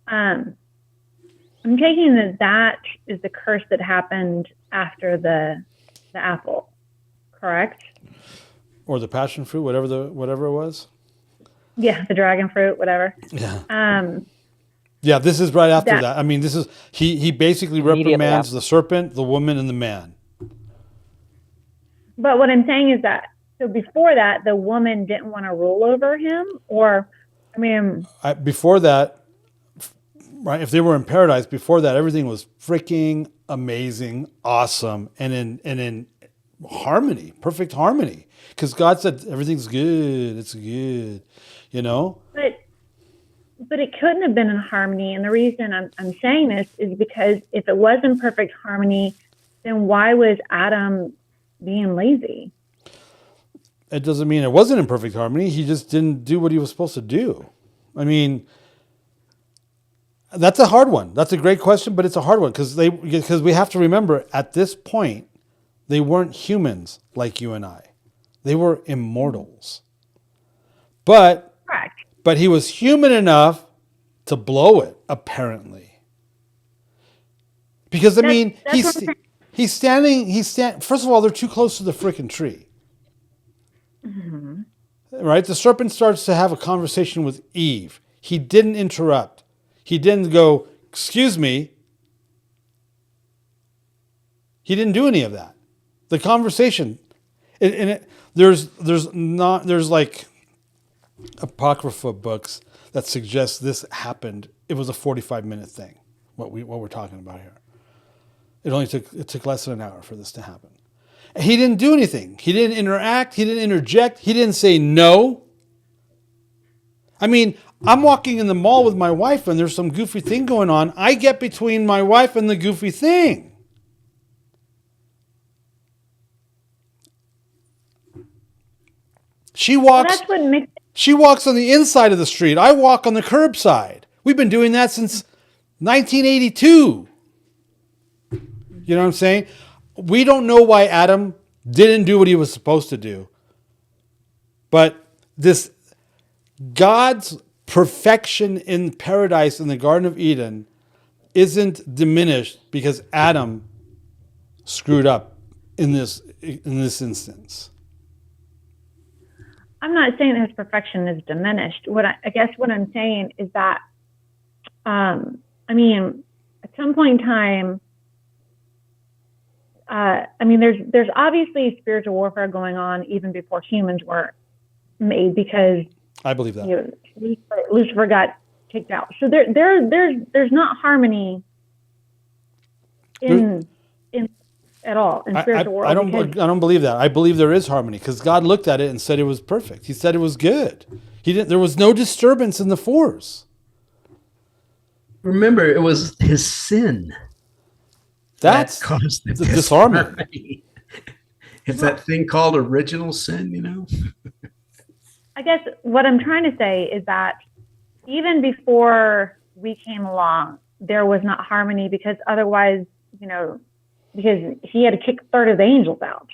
I'm taking that is the curse that happened after the apple, correct?
Or the passion fruit, whatever it was.
Yeah, the dragon fruit, whatever.
Yeah. Yeah, this is right after that. I mean, this is he basically reprimands the serpent, the woman, and the man.
But what I'm saying is that so before that, the woman didn't want to rule over him, or
before that, right? If they were in paradise, before that, everything was freaking amazing, awesome, and in harmony, perfect harmony. Because God said everything's good, it's good,
But it couldn't have been in harmony, and the reason I'm saying this is because if it was in perfect harmony, then why was Adam being lazy?
It doesn't mean it wasn't in perfect harmony. He just didn't do what he was supposed to do. I mean, that's a hard one. That's a great question, but it's a hard one because we have to remember at this point, they weren't humans like you and I. They were immortals. But he was human enough to blow it, apparently. Because he's standing. First of all, they're too close to the freaking tree.
Mm-hmm.
Right? The serpent starts to have a conversation with Eve. He didn't interrupt. He didn't go, "Excuse me." He didn't do any of that. The conversation, there's like apocrypha books that suggest this happened. It was a 45-minute thing. What we're talking about here. It took less than an hour for this to happen. He didn't do anything. He didn't interact. He didn't interject. He didn't say no. I mean, I'm walking in the mall with my wife and there's some goofy thing going on. I get between my wife and the goofy thing. She walks on the inside of the street. I walk on the curbside. We've been doing that since 1982. You know what I'm saying? We don't know why Adam didn't do what he was supposed to do. But this God's perfection in paradise in the Garden of Eden isn't diminished because Adam screwed up in this instance.
I'm not saying that his perfection is diminished. I guess what I'm saying is that, at some point in time, there's obviously spiritual warfare going on even before humans were made because
I believe that
Lucifer got kicked out. So there's not harmony in at all in spiritual world.
I don't believe that. I believe there is harmony because God looked at it and said it was perfect. He said it was good. There was no disturbance in the force.
Remember, it was his sin.
That's
caused the
disharmony.
It's that thing called original sin,
I guess what I'm trying to say is that even before we came along, there was not harmony because otherwise, because he had to kick a third of the angels out,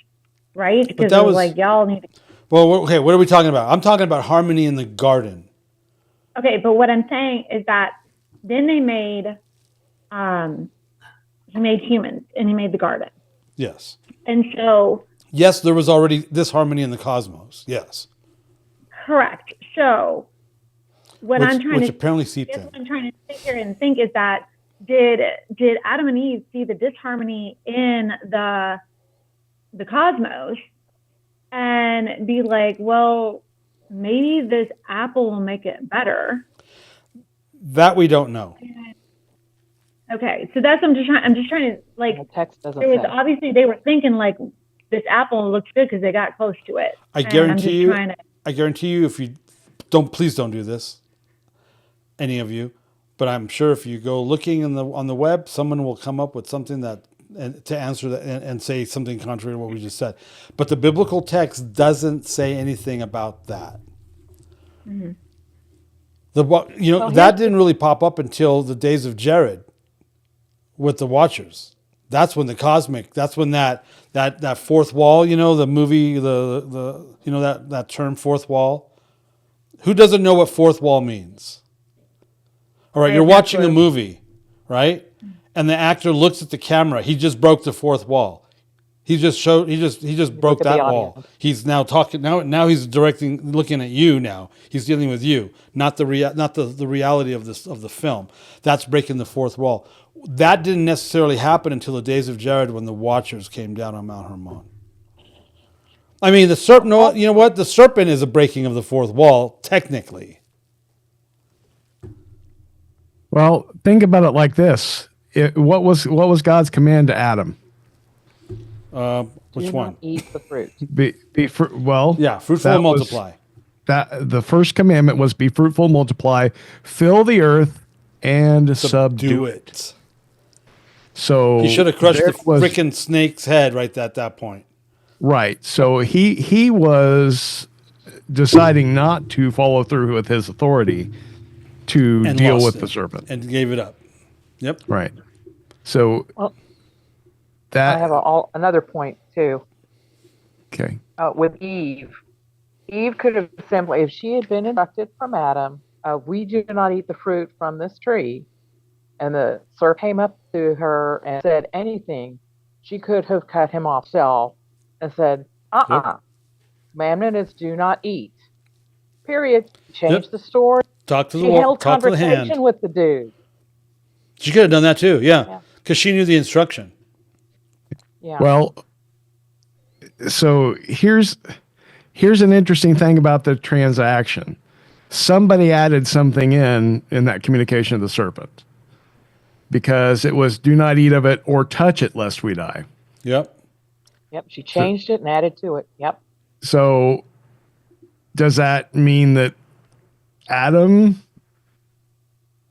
right? Because it was like, y'all need to...
Well, okay, what are we talking about? I'm talking about harmony in the garden.
Okay, but what I'm saying is that then they made, he made humans and he made the garden.
Yes.
And so...
Yes, there was already disharmony in the cosmos. Yes.
Correct. So what I'm trying to sit here and think is that did Adam and Eve see the disharmony in the cosmos and be like, well, maybe this apple will make it better?
That we don't know.
Okay, so that's I'm just trying to like.
The text doesn't
There was
say.
obviously they were thinking like this apple looks good because they got close to it.
I
And I'm
guarantee
just
you.
trying to-
I guarantee you, if you please don't do this, any of you. But I'm sure if you go looking on the web, someone will come up with something to answer that and say something contrary to what we just said. But the biblical text doesn't say anything about that.
Mm-hmm.
That didn't really pop up until the days of Jared with the Watchers. That's when that's when that fourth wall, the movie, that term fourth wall. Who doesn't know what fourth wall means? All right, you're watching a movie, right? And the actor looks at the camera. He just broke the fourth wall. He just broke that wall. He's now talking. Now he's looking at you. Now he's dealing with you, not the reality of the film. That's breaking the fourth wall. That didn't necessarily happen until the days of Jared, when the Watchers came down on Mount Hermon. I mean, the serpent. No, you know what? The serpent is a breaking of the fourth wall, technically.
Well, think about it like this: what was God's command to Adam?
Which
Do
one?
not eat the fruit.
Fruitful and multiply.
That the first commandment was be fruitful, multiply, fill the earth, and subdue it. So
he should have crushed the freaking snake's head right at that point.
Right. So he was deciding not to follow through with his authority to deal with the serpent,
and gave it up. Yep.
Right. So
I have another point too.
Okay.
With Eve could have simply, if she had been instructed from Adam, we do not eat the fruit from this tree, and the serpent came up to her and said anything, she could have cut him off cell and said, commandment is do not eat. Period. Change the story.
Talk to the
She held
talk to the hand.
conversation with the dude.
She could have done that too, yeah, because she knew the instruction.
Yeah.
Well, so here's an interesting thing about the transaction. Somebody added something in that communication of the serpent, because it was do not eat of it or touch it lest we die.
Yep.
She changed it and added to it. Yep.
So does that mean that Adam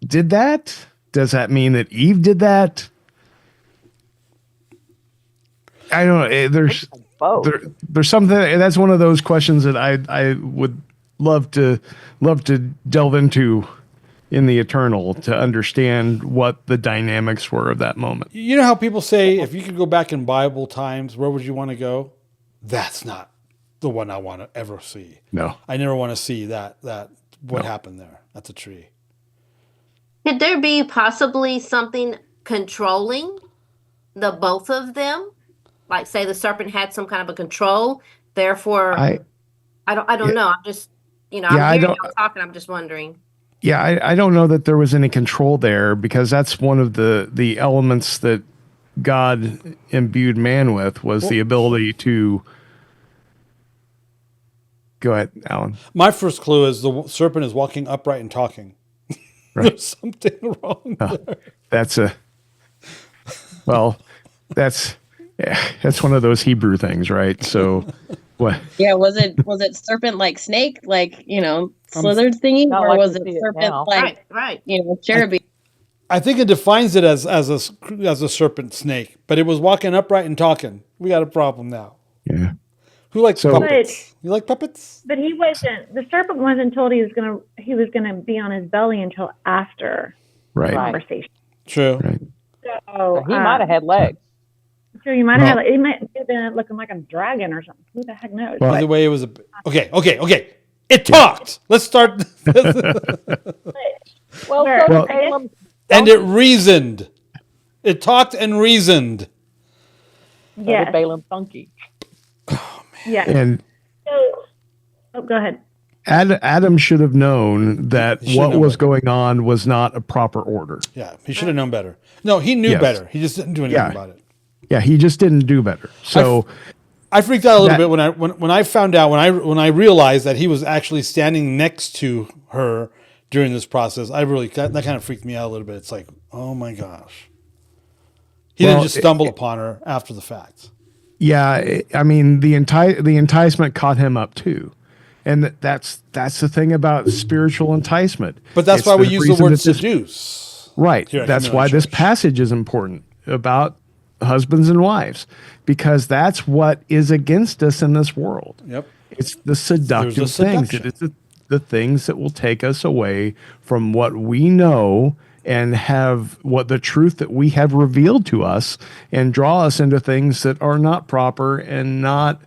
did that? Does that mean that Eve did that? I don't know. There's something that's one of those questions that I would love to delve into in the eternal to understand what the dynamics were of that moment.
You know how people say, if you could go back in Bible times, where would you want to go? That's not the one I want to ever see.
No.
I never want to see what happened there at the tree.
Could there be possibly something controlling the both of them? Like, say the serpent had some kind of a control, therefore I don't know. I'm just, I'm hearing y'all talking, I'm just wondering.
Yeah, I don't know that there was any control there, because that's one of the elements that God imbued man with was the ability to. Go ahead, Alan.
My first clue is the serpent is walking upright and talking. Right. There's something wrong there.
That's one of those Hebrew things, right? So what?
Yeah, was it serpent like snake, like, slithered thingy, or
like
was it serpent like
right.
cherubim?
I think it defines it as a serpent snake, but it was walking upright and talking. We got a problem now.
Yeah.
Who likes puppets? You like puppets?
But the serpent wasn't told he was gonna be on his belly until after the conversation.
True.
Right.
So
he might have had legs.
So you might have it might have been looking like a dragon or something. Who the heck knows?
Well, the way it was okay. It talked. Let's start. And it reasoned. It talked and reasoned.
Yes.
Balaam funky.
Oh man.
Yeah.
And
go ahead.
Adam should have known that what was going on was not a proper order.
Yeah, he should have known better. No, he knew better. He just didn't do anything about it.
Yeah, he just didn't do better. So
I freaked out a little bit when I found out when I realized that he was actually standing next to her during this process. That kind of freaked me out a little bit. It's like, oh my gosh. He didn't just stumble upon her after the fact.
Yeah, I mean the enticement caught him up too, and that's the thing about spiritual enticement.
But that's
It's
why we use the
reason
word
that this-
seduce.
Right.
here at
That's
Chameleon
why this
Church.
passage is important about husbands and wives, because that's what is against us in this world.
Yep.
It's the seductive things.
seduction.
It is the things that will take us away from what we know and have what the truth that we have revealed to us, and draw us into things that are not proper and not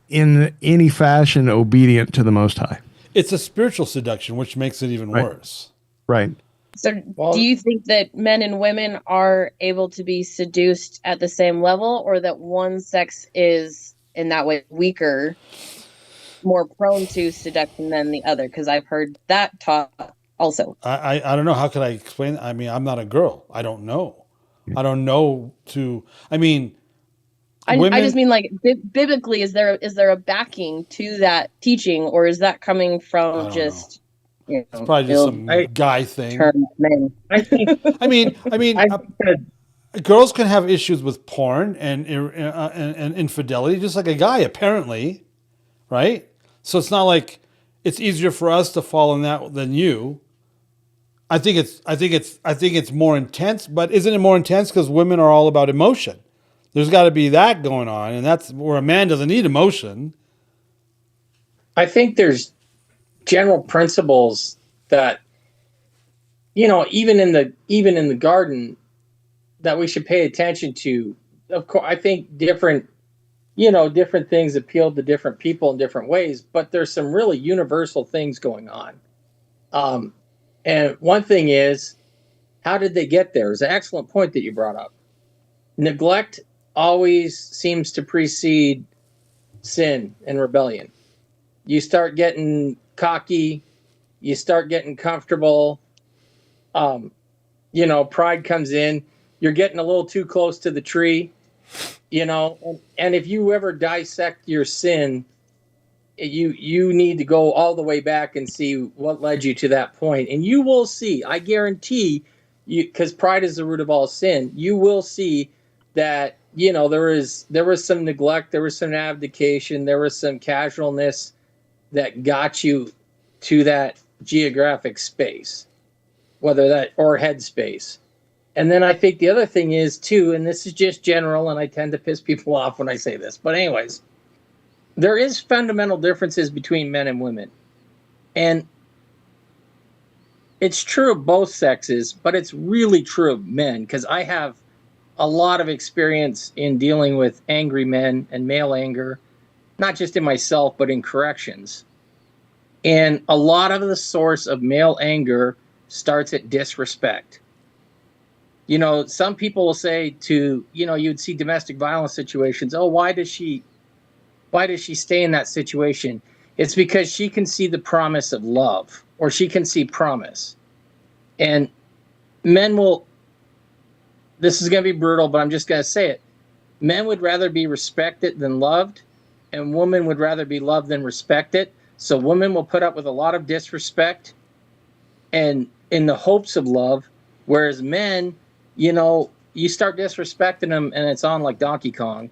in any fashion obedient to the Most High.
It's a spiritual seduction, which makes it even worse.
Right.
So do you think that men and women are able to be seduced at the same level, or that one sex is in that way weaker, more prone to seduction than the other? Because I've heard that taught also.
I don't know. How could I explain it? I mean, I'm not a girl. I don't know. I don't know
I just mean, like, biblically, is there a backing to that teaching, or is that coming from just
it's probably just some guy thing.
Men?
I think.
I mean, girls can have issues with porn and infidelity, just like a guy, apparently, right? So it's not like it's easier for us to fall in that than you. I think it's more intense, but isn't it more intense because women are all about emotion? There's got to be that going on, and that's where a man doesn't need emotion.
I think there's general principles that, even in the garden, that we should pay attention to. Of course, I think different things appeal to different people in different ways, but there's some really universal things going on. And one thing is, how did they get there? It's an excellent point that you brought up. Neglect always seems to precede sin and rebellion. You start getting cocky, you start getting comfortable, pride comes in, you're getting a little too close to the tree, and if you ever dissect your sin, you need to go all the way back and see what led you to that point. And you will see, I guarantee you, because pride is the root of all sin, you will see that, there was some neglect, there was some abdication, there was some casualness that got you to that geographic space, whether that or head space. And then I think the other thing is too, and this is just general, and I tend to piss people off when I say this, but anyways, there is fundamental differences between men and women. And it's true of both sexes, but it's really true of men, because I have a lot of experience in dealing with angry men and male anger, not just in myself, but in corrections. And a lot of the source of male anger starts at disrespect. Some people will say you'd see domestic violence situations. Oh, why does she stay in that situation? It's because she can see the promise of love, or she can see promise. And men will, this is going to be brutal, but I'm just going to say it. Men would rather be respected than loved, and women would rather be loved than respected. So women will put up with a lot of disrespect and in the hopes of love, whereas men, you start disrespecting them and it's on like Donkey Kong.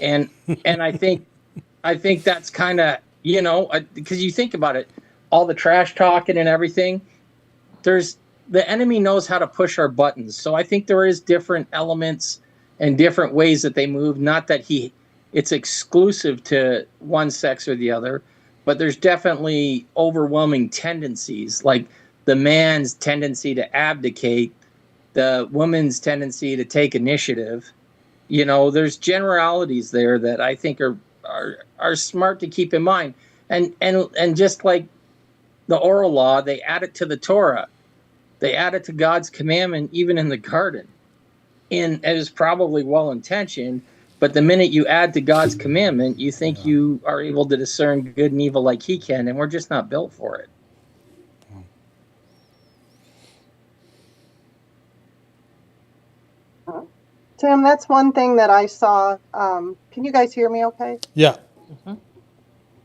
And I think that's kind of, because you think about it, all the trash talking and everything, the enemy knows how to push our buttons. So I think there is different elements and different ways that they move. Not that it's exclusive to one sex or the other, but there's definitely overwhelming tendencies, like the man's tendency to abdicate, the woman's tendency to take initiative. There's generalities there that I think are smart to keep in mind. And just like the oral law, they add it to the Torah. They add it to God's commandment, even in the garden. And it is probably well-intentioned, but the minute you add to God's commandment, you think you are able to discern good and evil like he can, and we're just not built for it.
Tim, that's one thing that I saw. Can you guys hear me okay?
Yeah.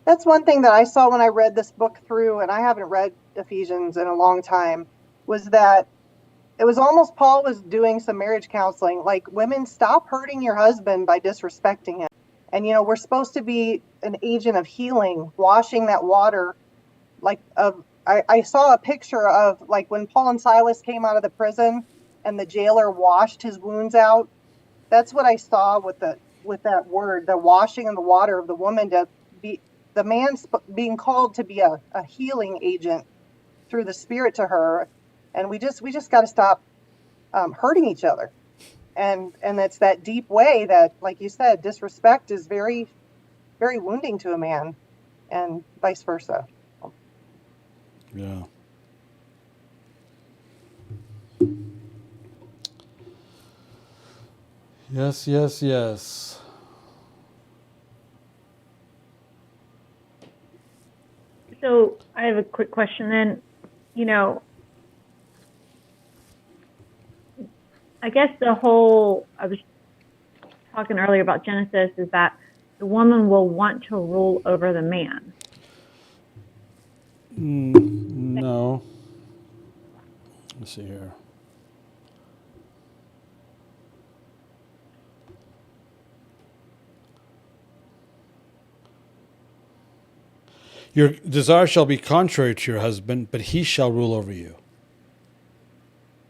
That's one thing that I saw when I read this book through, and I haven't read Ephesians in a long time, was that it was almost Paul was doing some marriage counseling. Like, women, stop hurting your husband by disrespecting him. And, we're supposed to be an agent of healing, washing that water. Like, I saw a picture of, like, when Paul and Silas came out of the prison and the jailer washed his wounds out. That's what I saw with that word, the washing in the water of the woman, to be the man being called to be a healing agent through the Spirit to her. And we just got to stop hurting each other. And it's that deep way that, like you said, disrespect is very, very wounding to a man, and vice versa.
Yeah. Yes, yes, yes.
So I have a quick question then. I guess I was talking earlier about Genesis, is that the woman will want to rule over the man.
No. Let's see here. Your desire shall be contrary to your husband, but he shall rule over you.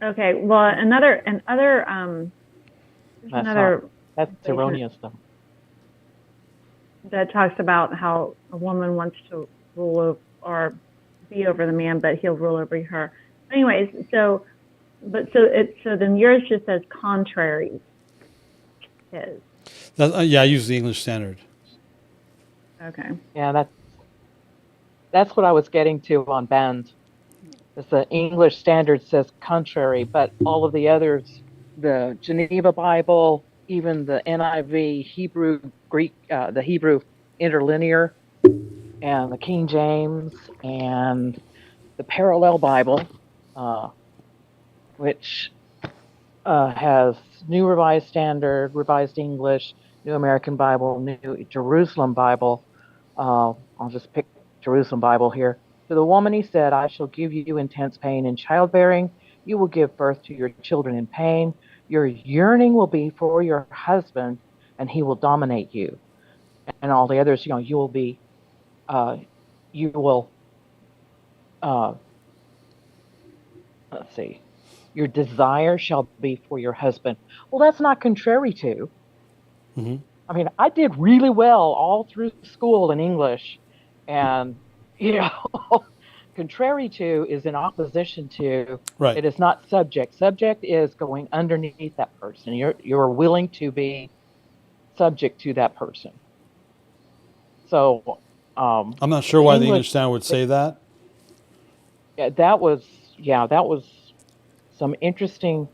Okay. Well,
That's erroneous, though.
that talks about how a woman wants to rule over, or be over the man, but he'll rule over her. Anyways, so then yours just says contrary to his.
Yeah, I use the English Standard.
Okay.
Yeah, that's what I was getting to on band. The English Standard says contrary, but all of the others, the Geneva Bible, even the NIV, Hebrew, Greek, the Hebrew Interlinear, and the King James, and the Parallel Bible, which has New Revised Standard, Revised English, New American Bible, New Jerusalem Bible. I'll just pick Jerusalem Bible here. To the woman he said, I shall give you intense pain in childbearing. You will give birth to your children in pain. Your yearning will be for your husband, and he will dominate you. And all the others, you will be, let's see, your desire shall be for your husband. Well, that's not contrary to.
Mm-hmm.
I mean, I did really well all through school in English, and contrary to is in opposition to.
Right.
It is not subject. Subject is going underneath that person. You're willing to be subject to that person. So
I'm not sure why the English Standard would say that.
Yeah, that was some interesting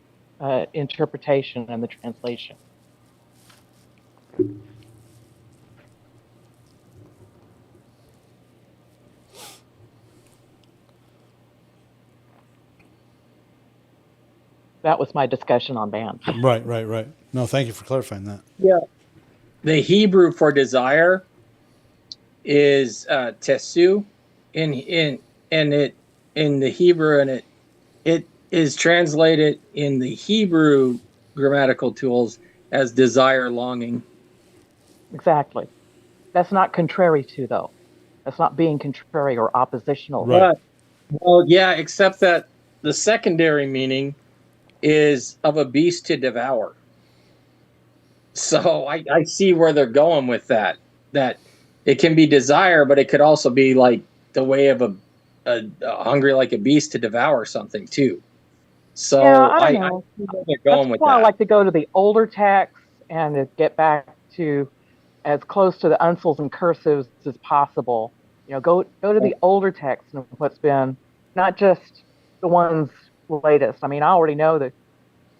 interpretation in the translation. That was my discussion on band.
Right. No, thank you for clarifying that.
Yeah. The Hebrew for desire is tesu in the Hebrew, and it is translated in the Hebrew grammatical tools as desire, longing.
Exactly. That's not contrary to, though. That's not being contrary or oppositional.
Right.
Well, yeah, except that the secondary meaning is of a beast to devour. So I see where they're going with that. That it can be desire, but it could also be like the way of a hungry like a beast to devour something too. So
yeah, I don't know.
I see where they're going with
That's why
that.
I like to go to the older texts and to get back to as close to the uncials and cursives as possible. Go to the older texts and what's been, not just the ones latest. I mean, I already know that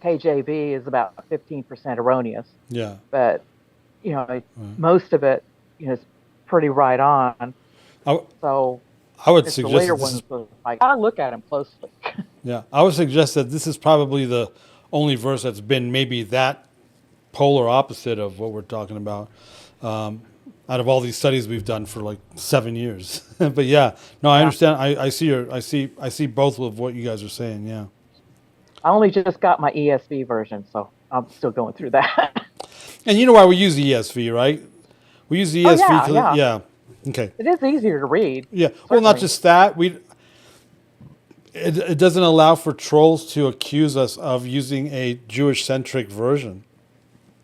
KJV is about 15% erroneous.
Yeah.
But most of it is pretty right on. So
I would
the
suggest
later ones, I look at them closely.
Yeah, I would suggest that this is probably the only verse that's been maybe that polar opposite of what we're talking about. out of all these studies we've done for like 7 years. But yeah, no, I understand. I see both of what you guys are saying. Yeah.
I only just got my ESV version, so I'm still going through that.
And you know why we use the ESV, right? We use the
Oh,
ESV.
yeah, yeah.
Yeah. Okay.
It is easier to read.
Yeah. Well, not
Certainly.
just that. It doesn't allow for trolls to accuse us of using a Jewish-centric version.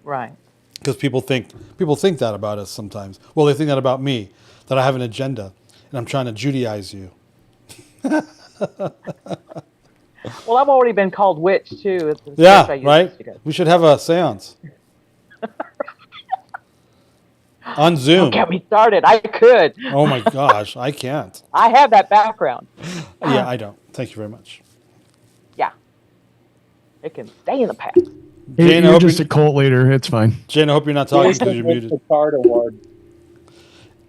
Right.
Because people think that about us sometimes. Well, they think that about me, that I have an agenda, and I'm trying to Judaize you.
Well, I've already been called witch too. It's the
Yeah,
church I used
right?
to go.
We should have a seance. On Zoom.
Don't get me started. I could.
Oh my gosh, I can't.
I have that background.
Yeah, I don't. Thank you very much.
Yeah. It can stay in the past.
Jane, I
You're
hope
just
you-
a cult leader. It's fine.
Jane, I hope you're not talking
Jason
because you're
wins
muted.
the card award.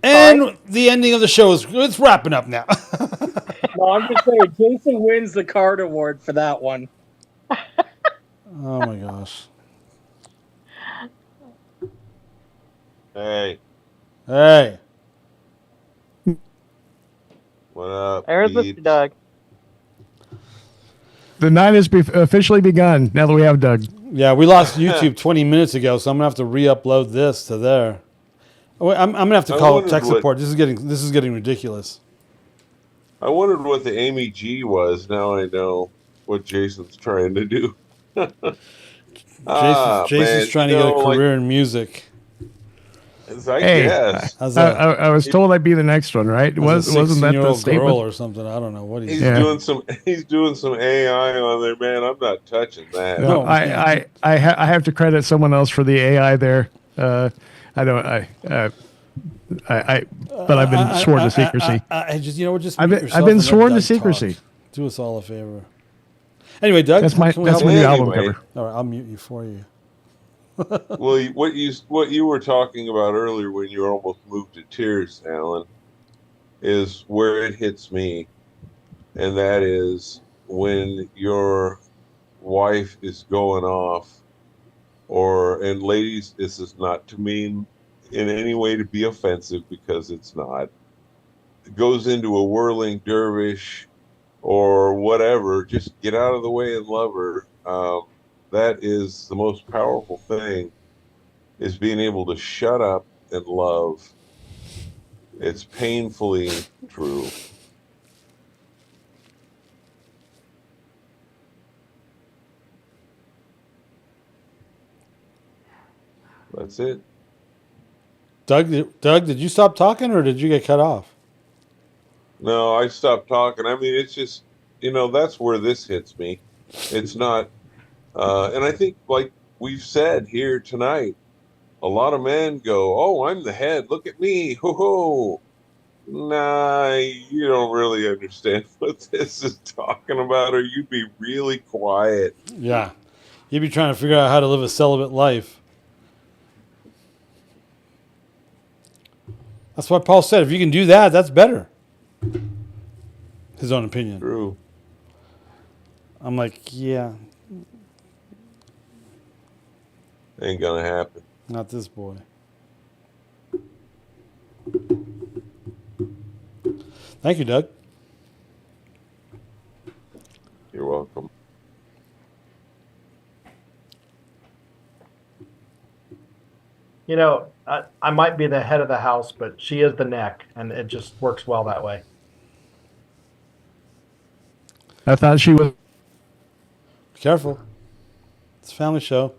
And the ending of the show is it's wrapping up now.
No, I'm just saying, Jason wins the card award for that one.
Oh my gosh.
Hey,
Hey.
what up?
There's
peeps?
Mr. Doug.
The night has officially begun. Now that we have Doug.
Yeah, we lost YouTube 20 minutes ago, so I'm gonna have to re-upload this to there. Oh, wait, I'm gonna have to
I
call
wondered
tech
what-
support. This is getting ridiculous.
I wondered what the Amy G was. Now I know what Jason's trying to do.
Jason's trying to get a career in music.
I
Hey,
guess.
I was told I'd be the next one, right? Wasn't that the
16-year-old
statement?
girl or something? I don't know what
He's
he's
doing some AI on there, man. I'm not touching that.
No, I have to credit someone else for the AI there. But I've been sworn to secrecy.
I just, just
I've
mute
been-
yourself
I've been
and let
sworn to
Doug
secrecy.
talk. Do us all a favor. Anyway, Doug,
That's my
can we
that's
help
my
you?
new album
Anyway.
cover.
All right, I'll mute you for you.
Well, what you were talking about earlier when you almost moved to tears, Alan, is where it hits me, and that is when your wife is going off, and ladies, this is not to mean in any way to be offensive because it's not. It goes into a whirling dervish or whatever. Just get out of the way and love her. That is the most powerful thing, is being able to shut up and love. It's painfully true. That's it.
Doug, did you stop talking or did you get cut off?
No, I stopped talking. I mean, it's just, that's where this hits me. It's not, and I think, like we've said here tonight, a lot of men go, "Oh, I'm the head. Look at me. Ho ho." Nah, you don't really understand what this is talking about, or you'd be really quiet.
Yeah. You'd be trying to figure out how to live a celibate life. That's why Paul said, if you can do that, that's better. His own opinion.
True.
I'm like, yeah,
Ain't gonna happen.
not this boy. Thank you, Doug.
You're welcome.
I might be the head of the house, but she is the neck, and it just works well that way.
I thought she was.
Careful. It's a family show.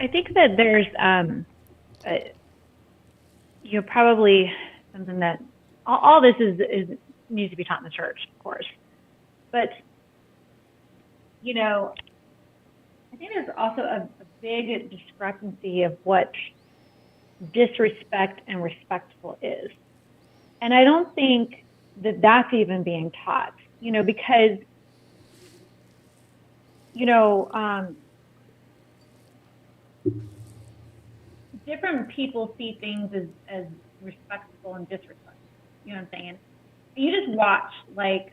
I think that there's, probably something that all this is needs to be taught in the church, of course. But, I think there's also a big discrepancy of what disrespect and respectful is. And I don't think that that's even being taught, because, different people see things as respectful and disrespectful. You know what I'm saying? And you just watch, I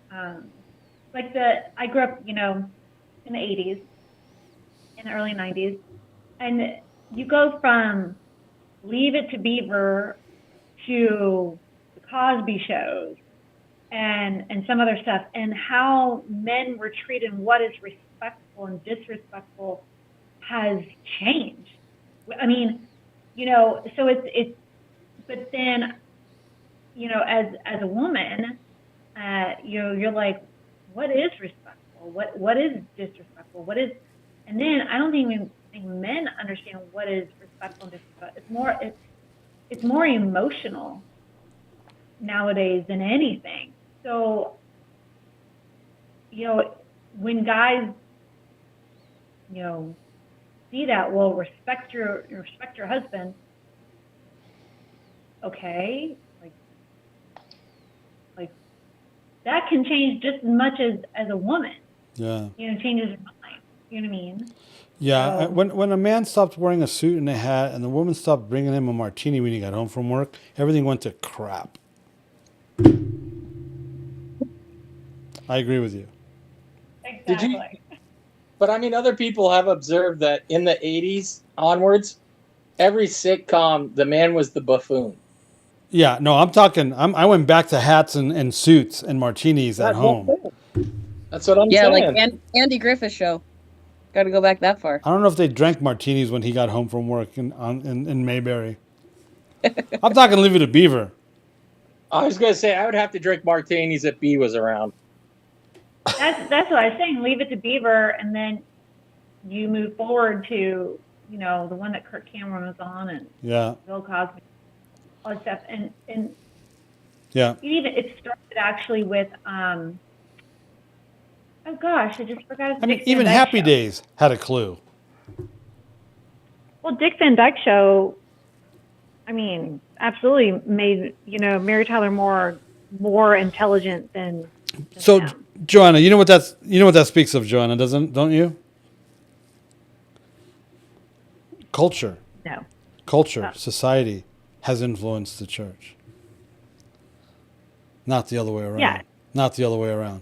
grew up, in the 80s, in the early 90s, and you go from Leave It to Beaver to the Cosby shows and some other stuff, and how men were treated and what is respectful and disrespectful has changed. I mean, so it's but then, as a woman, you're like, what is respectful? What is disrespectful? What is, and then I don't even think men understand what is respectful and disrespectful. It's more emotional nowadays than anything. So, when guys, see that, well, respect your husband. Okay, like that can change just as much as a woman.
Yeah.
Changes her mind. You know what I mean?
Yeah.
So,
When a man stopped wearing a suit and a hat, and the woman stopped bringing him a martini when he got home from work, everything went to crap. I agree with you.
Did you?
exactly.
But I mean, other people have observed that in the 80s onwards, every sitcom, the man was the buffoon.
Yeah. No, I'm talking. I went back to hats and suits and martinis at home.
That's what I'm
Yeah,
saying.
like Andy Griffith show. Got to go back that far.
I don't know if they drank martinis when he got home from work in Mayberry. I'm talking Leave It to Beaver.
I was going to say, I would have to drink martinis if B was around.
That's what I was saying. Leave It to Beaver, and then you move forward to the one that Kirk Cameron was on, and
Yeah.
Bill Cosby, all that stuff, and
Yeah.
it started actually with oh gosh, I just forgot his
I mean,
Dick
even
Van Dyke
Happy
Show.
Days had a clue.
Well, Dick Van Dyke Show, I mean, absolutely made Mary Tyler more intelligent than
So,
him.
Joanna, you know what that speaks of, Joanna, don't you? Culture.
No.
Culture, society has influenced the church. Not the other way around.
Yeah.
Not the other way around.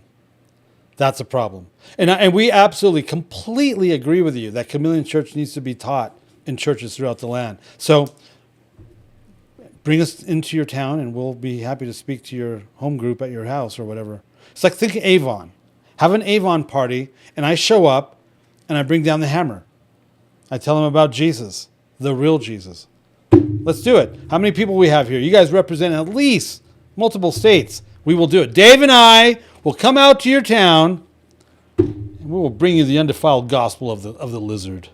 That's a problem. And we absolutely, completely agree with you that Chameleon Church needs to be taught in churches throughout the land. So bring us into your town and we'll be happy to speak to your home group at your house or whatever. It's like, think Avon. Have an Avon party and I show up and I bring down the hammer. I tell them about Jesus, the real Jesus. Let's do it. How many people we have here? You guys represent at least multiple states. We will do it. Dave and I will come out to your town and we will bring you the undefiled gospel of the lizard.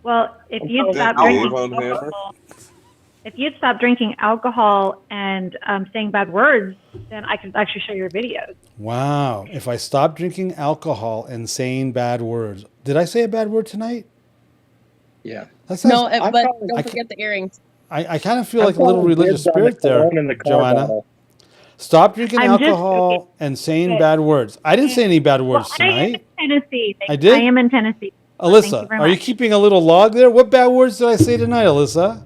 Well, if you
Is that
stop
the
drinking
Avon hammer?
alcohol, if you'd stop drinking alcohol and saying bad words, then I could actually show your videos.
Wow. If I stop drinking alcohol and saying bad words. Did I say a bad word tonight?
Yeah.
That sounds,
No, but
I
don't
ca-
forget the earrings.
I kind of feel like a little religious spirit there,
In the car
Joanna.
bottle.
Stop drinking
I'm just-
alcohol
okay.
and saying
Good.
bad words. I didn't say any bad words
Well, I am in
tonight.
Tennessee.
I did?
I am in Tennessee. Thank
Alyssa,
you very
are you
much.
keeping a little log there? What bad words did I say tonight, Alyssa?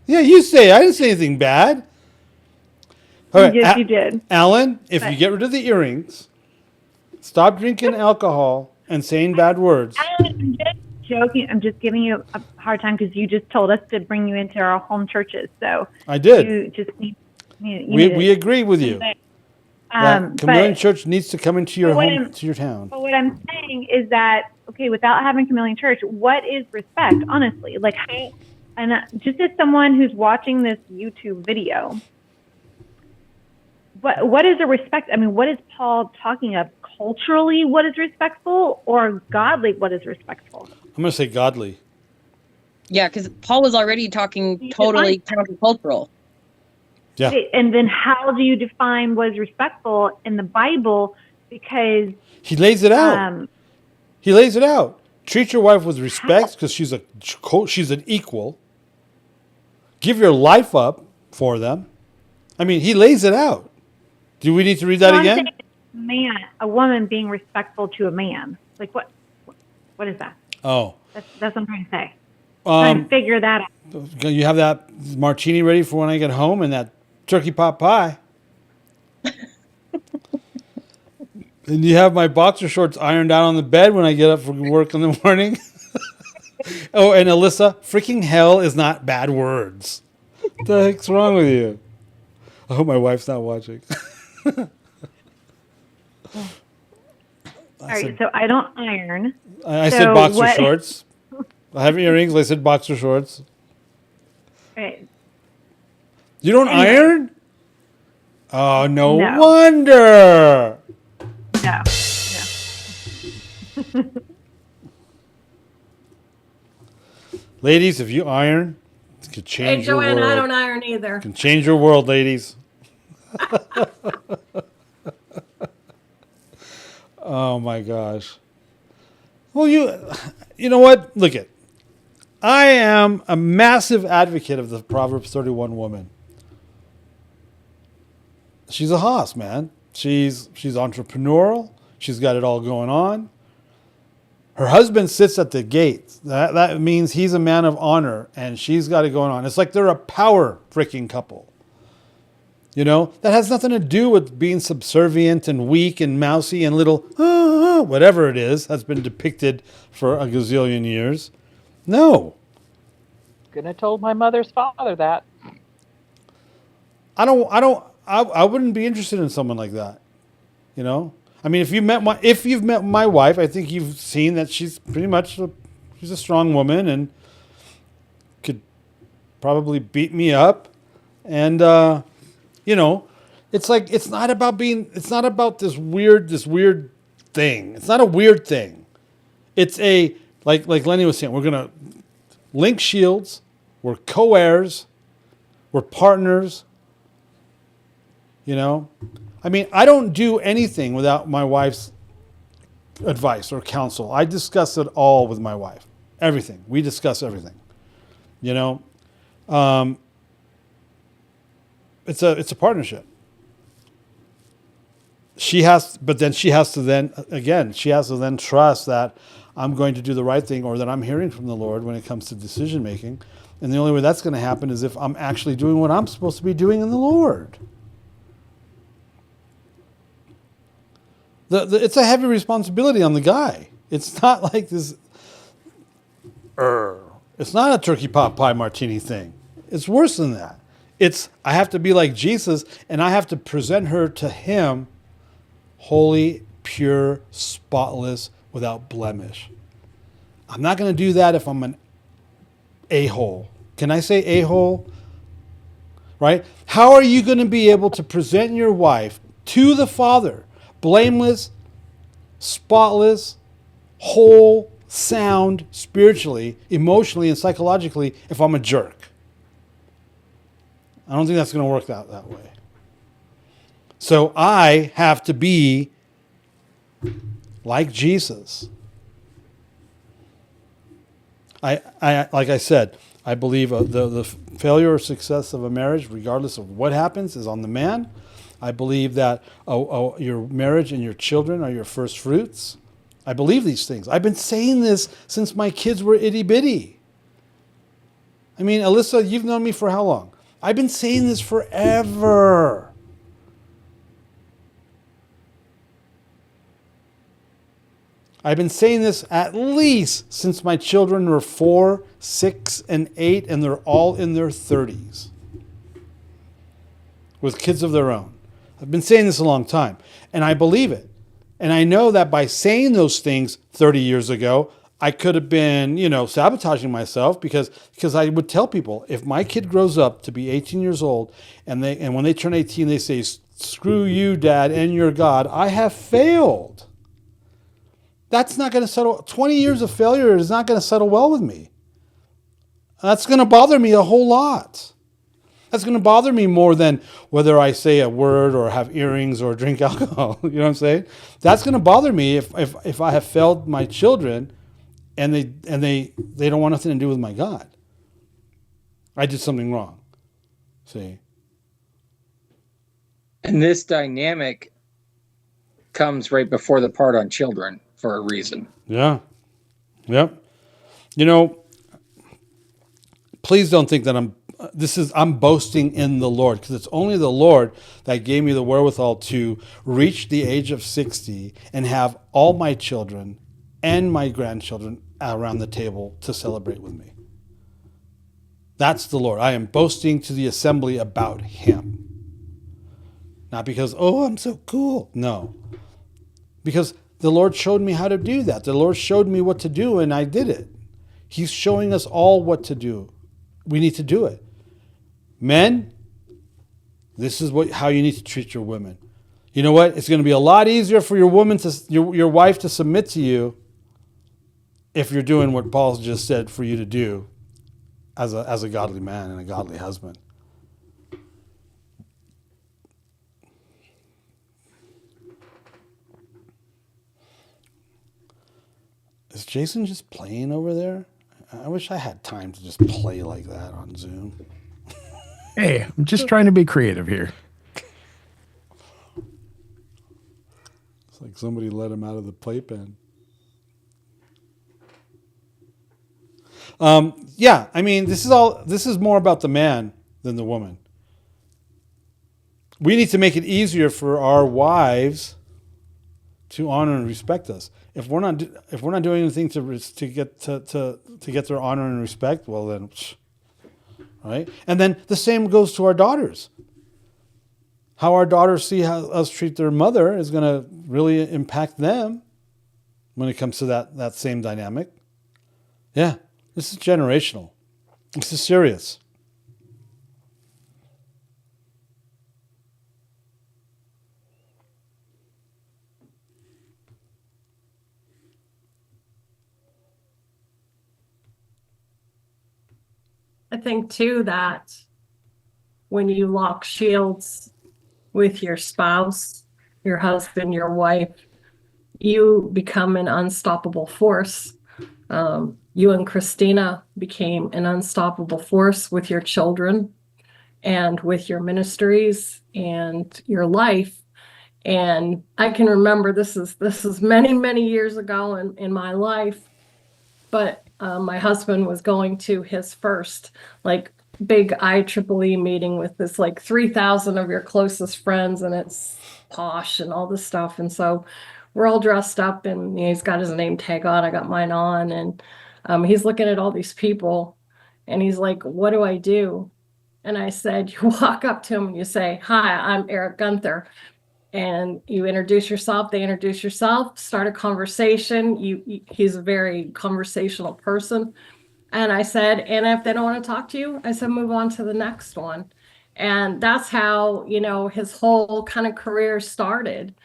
Yeah, you say it. I didn't say anything bad. All right,
You did.
Alan, if you
But-
get rid of the earrings, stop drinking alcohol and saying bad words.
Alan, I'm just joking. I'm just giving you a hard time because you just told us to bring you into our home churches. So
I did.
you just need
We agree with you. That Chameleon
but
Church needs to come into your
but what
home,
I'm-
to your town.
But what I'm saying is that, okay, without having Chameleon Church, what is respect, honestly? Like, how, and just as someone who's watching this YouTube video, what is a respect? I mean, what is Paul talking of? Culturally, what is respectful, or godly, what is respectful?
I'm going to say godly.
Yeah, because Paul was already talking totally countercultural.
Yeah.
Okay, and then how do you define what is respectful in the Bible? Because
He lays it out. He lays it out. Treat your wife with respect because she's an equal. Give your life up for them. I mean, he lays it out. Do we need to read that
well, I'm
again?
saying a woman being respectful to a man. Like what is that?
Oh.
That's what I'm trying to say. Trying to figure that out.
You have that martini ready for when I get home and that turkey pot pie. And you have my boxer shorts ironed out on the bed when I get up for work in the morning. Oh, and Alyssa, freaking hell is not bad words. What the heck's wrong with you? I hope my wife's not watching.
All right, so I don't iron.
I
So
said boxer
what-
shorts. I have earrings. I said boxer shorts.
Right.
You don't
Anyway.
iron? Oh, no
No.
wonder.
No.
Ladies, if you iron, it could
Hey,
change your
Joanne,
world.
I don't iron either.
Can change your world, ladies. Oh my gosh. Well, you know what? Look it. I am a massive advocate of the Proverbs 31 woman. She's a hoss, man. She's entrepreneurial. She's got it all going on. Her husband sits at the gate. That means he's a man of honor, and she's got it going on. It's like they're a power freaking couple. You know, that has nothing to do with being subservient and weak and mousy and little, whatever it is that's been depicted for a gazillion years. No.
Couldn't have told my mother's father that.
I wouldn't be interested in someone like that. You know? I mean, if you've met my wife, I think you've seen that she's pretty much she's a strong woman and could probably beat me up. And you know, it's like it's not about this weird thing. It's not a weird thing. It's a like Lenny was saying, we're gonna link shields, we're co-heirs, we're partners. You know? I mean, I don't do anything without my wife's advice or counsel. I discuss it all with my wife. Everything. We discuss everything. You know? It's a partnership. She has to then trust that I'm going to do the right thing or that I'm hearing from the Lord when it comes to decision making. And the only way that's going to happen is if I'm actually doing what I'm supposed to be doing in the Lord. It's a heavy responsibility on the guy. It's not like this. It's not a turkey pot pie martini thing. It's worse than that. I have to be like Jesus, and I have to present her to him holy, pure, spotless, without blemish. I'm not going to do that if I'm an a-hole. Can I say a-hole? Right? How are you going to be able to present your wife to the Father, blameless, spotless, whole, sound, spiritually, emotionally, and psychologically, if I'm a jerk? I don't think that's going to work out that way. So I have to be like Jesus. I like I said, I believe the failure or success of a marriage, regardless of what happens, is on the man. I believe that your marriage and your children are your first fruits. I believe these things. I've been saying this since my kids were itty bitty. I mean, Alyssa, you've known me for how long? I've been saying this forever. I've been saying this at least since my children were 4, 6, and 8, and they're all in their 30s with kids of their own. I've been saying this a long time, and I believe it. And I know that by saying those things 30 years ago, I could have been, sabotaging myself because I would tell people, if my kid grows up to be 18 years old and when they turn 18, they say, "Screw you, Dad, and your God," I have failed. That's not going to settle. 20 years of failure is not going to settle well with me. That's going to bother me a whole lot. That's going to bother me more than whether I say a word or have earrings or drink alcohol. You know what I'm saying? That's going to bother me if I have failed my children and they don't want nothing to do with my God. I did something wrong. See?
And this dynamic comes right before the part on children for a reason.
Yeah. Yep. Please don't think that I'm boasting in the Lord, because it's only the Lord that gave me the wherewithal to reach the age of 60 and have all my children and my grandchildren around the table to celebrate with me. That's the Lord. I am boasting to the assembly about him. Not because, oh, I'm so cool. No. Because the Lord showed me how to do that. The Lord showed me what to do, and I did it. He's showing us all what to do. We need to do it. Men, this is how you need to treat your women. You know what? It's going to be a lot easier for your wife to submit to you if you're doing what Paul just said for you to do as a godly man and a godly husband. Is Jason just playing over there? I wish I had time to just play like that on Zoom.
Hey, I'm just trying to be creative here.
It's like somebody let him out of the playpen. Yeah, I mean, this is more about the man than the woman. We need to make it easier for our wives to honor and respect us. If we're not doing anything to get their honor and respect, well then, right? And then the same goes to our daughters. How our daughters see how us treat their mother is going to really impact them when it comes to that same dynamic. Yeah, this is generational. This is serious.
I think too that when you lock shields with your spouse, your husband, your wife, you become an unstoppable force. You and Christina became an unstoppable force with your children and with your ministries and your life. And I can remember this is many, many years ago in my life, but my husband was going to his first big IEEE meeting with this 3,000 of your closest friends, and it's posh and all this stuff. And so we're all dressed up, and he's got his name tag on. I got mine on, and he's looking at all these people, and he's like, "What do I do?" And I said, "You walk up to him and you say, 'Hi, I'm Eric Gunther.' And you introduce yourself, they introduce yourself, start a conversation. He's a very conversational person. And I said, and if they don't want to talk to you, I said, move on to the next one. And that's how, his whole kind of career started.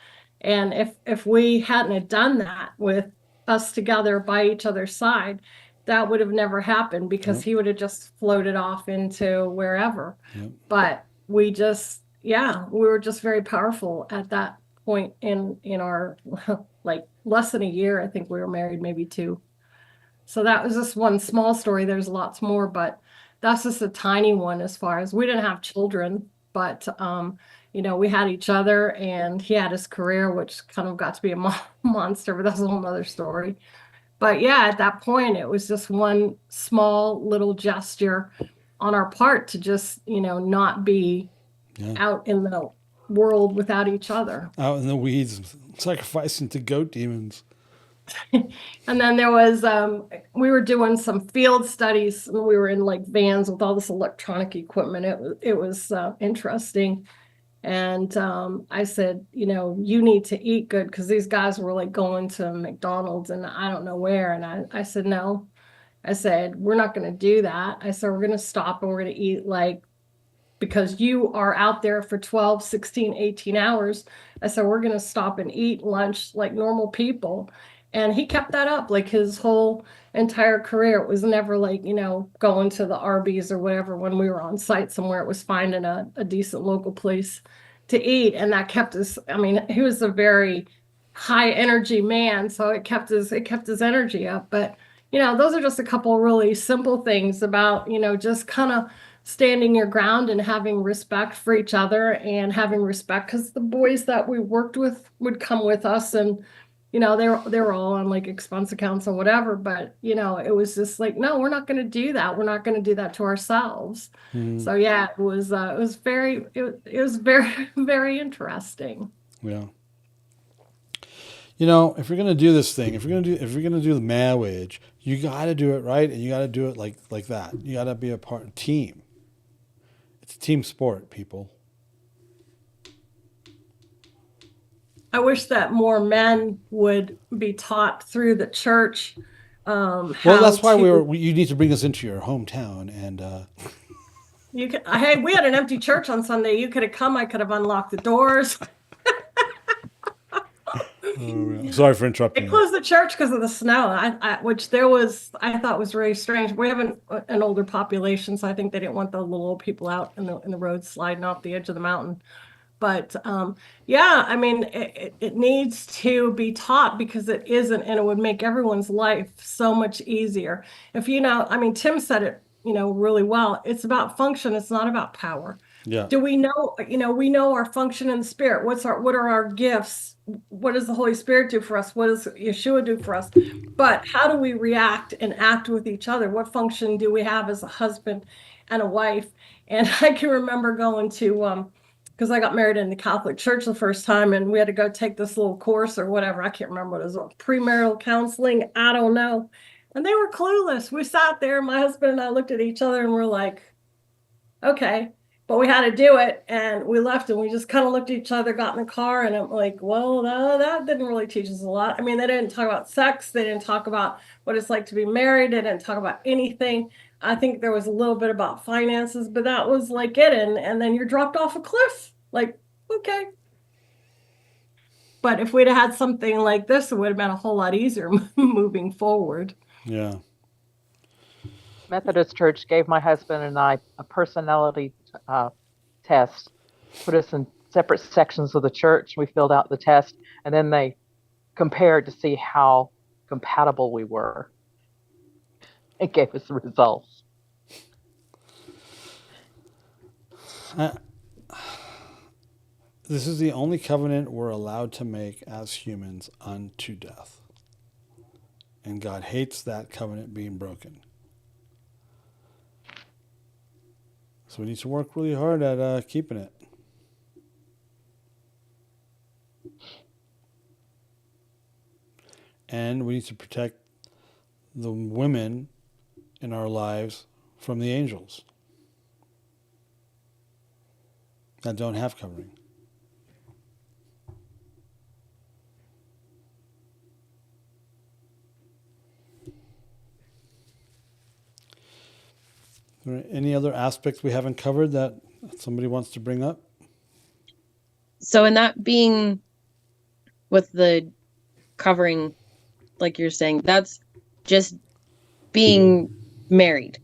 And if we hadn't have done that with us together by each other's side, that would have never happened because he would have just floated off into wherever. But we were just very powerful at that point in our less than a year. I think we were married maybe 2. So that was just one small story. There's lots more, but that's just a tiny one as far as we didn't have children, but we had each other, and he had his career, which kind of got to be a monster, but that's a whole nother story. But yeah, at that point, it was just one small little gesture on our part to just, not be out in the world without each other.
Out in the weeds, sacrificing to goat demons.
And then there was, we were doing some field studies, and we were in vans with all this electronic equipment. It was interesting. And I said, you need to eat good, because these guys were going to McDonald's and I don't know where. And I said, no. I said, we're not going to do that. I said, we're going to stop and we're going to eat because you are out there for 12, 16, 18 hours. I said, we're going to stop and eat lunch like normal people. And he kept that up his whole entire career. It was never going to the Arby's or whatever. When we were on site somewhere, it was finding a decent local place to eat. And that kept us, he was a very high energy man. So it kept his energy up. But, those are just a couple really simple things about, just kind of standing your ground and having respect for each other and having respect, because the boys that we worked with would come with us, and they were all on expense accounts or whatever, but it was just no, we're not going to do that. We're not going to do that to ourselves. So yeah, it was very, very interesting.
Yeah. If you're going to do this thing, if you're going to do the marriage, You got to do it right, and you got to do it like that. You got to be a team. It's a team sport, people.
I wish that more men would be taught through the church.
Well, that's why you need to bring us into your hometown, and
Hey, we had an empty church on Sunday. You could have come. I could have unlocked the doors.
sorry for interrupting.
They closed the church because of the snow, which I thought was very strange. We have an older population, so I think they didn't want the little old people out in the road sliding off the edge of the mountain. But yeah, I mean, it needs to be taught because it isn't, and it would make everyone's life so much easier. If I mean, Tim said it, really well. It's about function. It's not about power.
Yeah.
Do we know, we know our function in the Spirit. What are our gifts? What does the Holy Spirit do for us? What does Yeshua do for us? But how do we react and act with each other? What function do we have as a husband and a wife? And I can remember going to, because I got married in the Catholic Church the first time, and we had to go take this little course or whatever. I can't remember what it was, premarital counseling. I don't know. And they were clueless. We sat there, my husband and I looked at each other and we're like, okay. But we had to do it, and we left, and we just kind of looked at each other, got in the car, and I'm like, well, no, that didn't really teach us a lot. I mean, they didn't talk about sex. They didn't talk about what it's like to be married. They didn't talk about anything. I think there was a little bit about finances, but that was like it. And then you're dropped off a cliff. Like, okay. But if we'd have had something like this, it would have been a whole lot easier moving forward.
Yeah.
Methodist Church gave my husband and I a personality test, put us in separate sections of the church. We filled out the test, and then they compared to see how compatible we were. It gave us the results.
This is the only covenant we're allowed to make as humans unto death. And God hates that covenant being broken. So we need to work really hard at keeping it. And we need to protect the women in our lives from the angels that don't have covering. Any other aspects we haven't covered that somebody wants to bring up?
So in that being with the covering, like you're saying, that's just being married,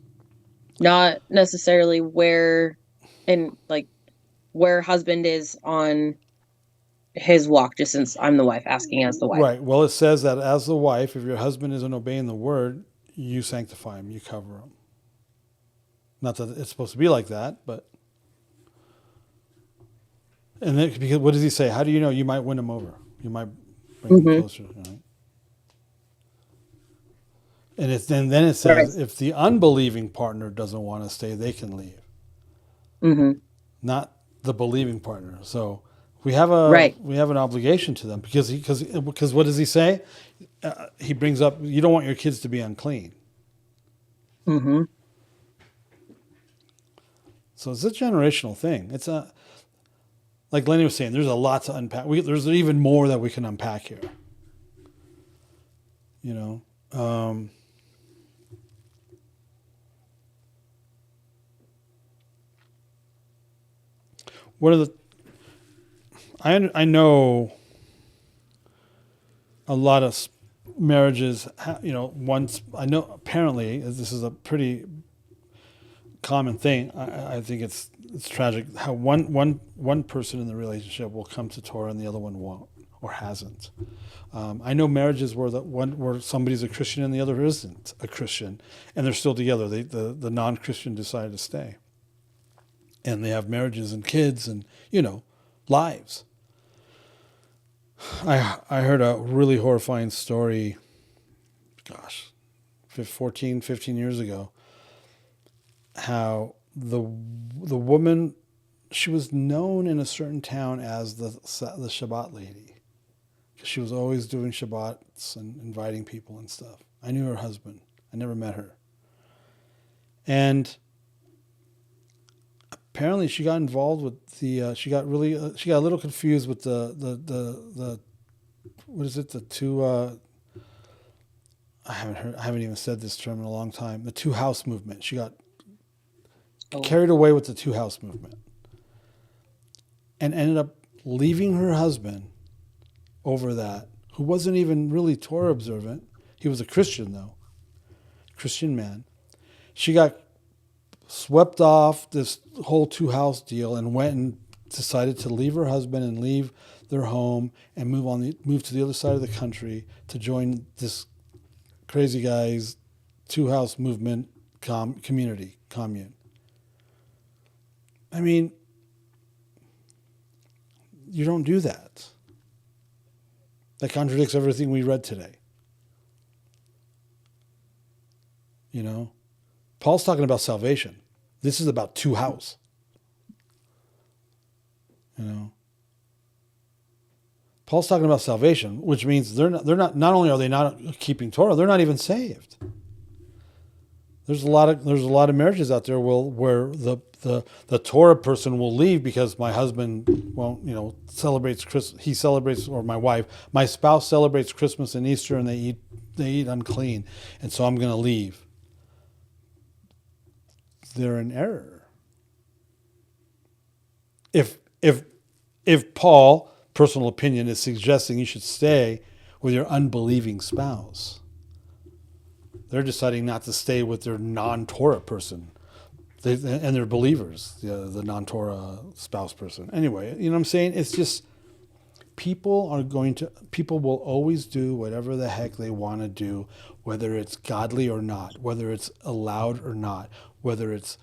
not necessarily where husband is on his walk, just since I'm the wife asking as the wife.
Right. Well, it says that as the wife, if your husband isn't obeying the word, you sanctify him, you cover him. Not that it's supposed to be like that, but... And then, because what does he say? How do you know? You might win him over. You might bring him closer. Right? And then it says, if the unbelieving partner doesn't want to stay, they can leave.
Mm-hmm.
Not the believing partner. So we have an obligation to them because what does he say? He brings up, you don't want your kids to be unclean.
Mm-hmm.
So it's a generational thing. It's like Lenny was saying, there's a lot to unpack. There's even more that we can unpack here. What are the... I know a lot of marriages, once... I know apparently this is a pretty common thing. I think it's tragic how one person in the relationship will come to Torah and the other one won't or hasn't. I know marriages where somebody's a Christian and the other isn't a Christian, and they're still together. The non-Christian decided to stay, and they have marriages and kids and lives. I heard a really horrifying story. 15 years ago. How the woman, she was known in a certain town as the Shabbat lady, because she was always doing Shabbats and inviting people and stuff. I knew her husband. I never met her. And apparently she got involved with the, she got a little confused with the what is it? The two, I haven't even said this term in a long time. The two house movement. She got carried away with the two house movement and ended up leaving her husband over that, who wasn't even really Torah observant. He was a Christian though, Christian man. She got swept off this whole two house deal and went and decided to leave her husband and leave their home and move to the other side of the country to join this crazy guy's two house movement commune. I mean, you don't do that. That contradicts everything we read today. You know, Paul's talking about salvation. This is about two house. You know, Paul's talking about salvation, which means they're not only are they not keeping Torah, they're not even saved. There's a lot of marriages out there where the Torah person will leave because my husband won't, celebrates Christmas. He celebrates, or my spouse celebrates Christmas and Easter, and they eat unclean, and so I'm going to leave. They're in error. If Paul, personal opinion, is suggesting you should stay with your unbelieving spouse, they're deciding not to stay with their non-Torah person. And they're believers, the non-Torah spouse person. Anyway, you know what I'm saying? It's just people will always do whatever the heck they want to do, whether it's godly or not, whether it's allowed or not, whether it's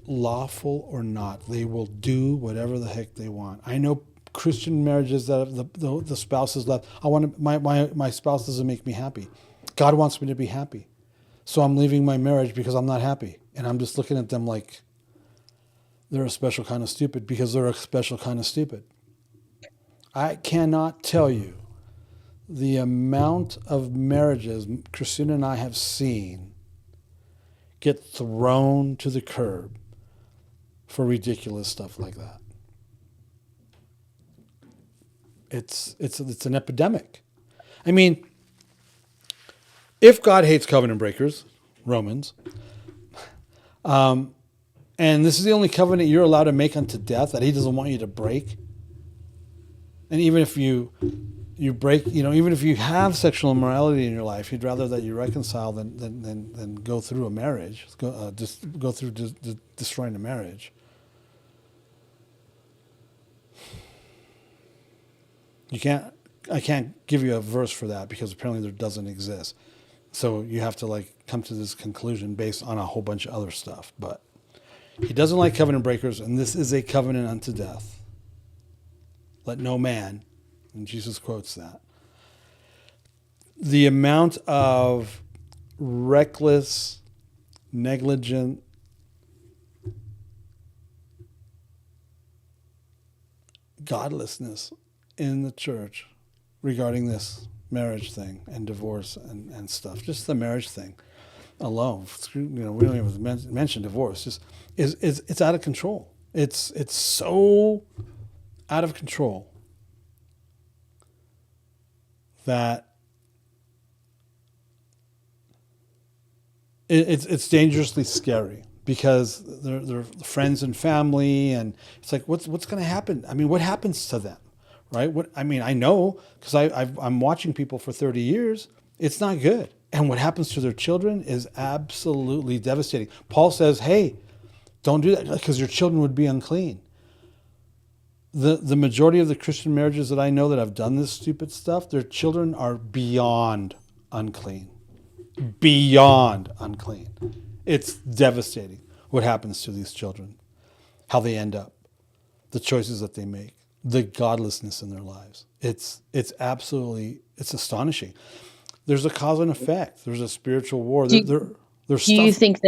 lawful or not. They will do whatever the heck they want. I know Christian marriages that the spouse is left. My spouse doesn't make me happy. God wants me to be happy. So I'm leaving my marriage because I'm not happy. And I'm just looking at them like they're a special kind of stupid, because they're a special kind of stupid. I cannot tell you the amount of marriages Christine and I have seen get thrown to the curb for ridiculous stuff like that. It's an epidemic. I mean, if God hates covenant breakers, Romans, and this is the only covenant you're allowed to make unto death that he doesn't want you to break, and even if you break, even if you have sexual immorality in your life, he'd rather that you reconcile than go through a marriage, go through destroying a marriage. I can't give you a verse for that because apparently there doesn't exist. So you have to come to this conclusion based on a whole bunch of other stuff. But he doesn't like covenant breakers, and this is a covenant unto death. Let no man, and Jesus quotes that. The amount of reckless, negligent, godlessness in the church regarding this marriage thing and divorce and stuff, just the marriage thing alone, we don't even mention divorce, just it's out of control. It's so out of control that it's dangerously scary, because they're friends and family, and it's like, what's going to happen? I mean, what happens to them? Right? I know, because I'm watching people for 30 years. It's not good. And what happens to their children is absolutely devastating. Paul says, hey, don't do that, because your children would be unclean. The majority of the Christian marriages that I know that have done this stupid stuff, their children are beyond unclean. Beyond unclean. It's devastating what happens to these children, how they end up, the choices that they make, the godlessness in their lives. It's astonishing. There's a cause and effect. There's a spiritual war.
Do you think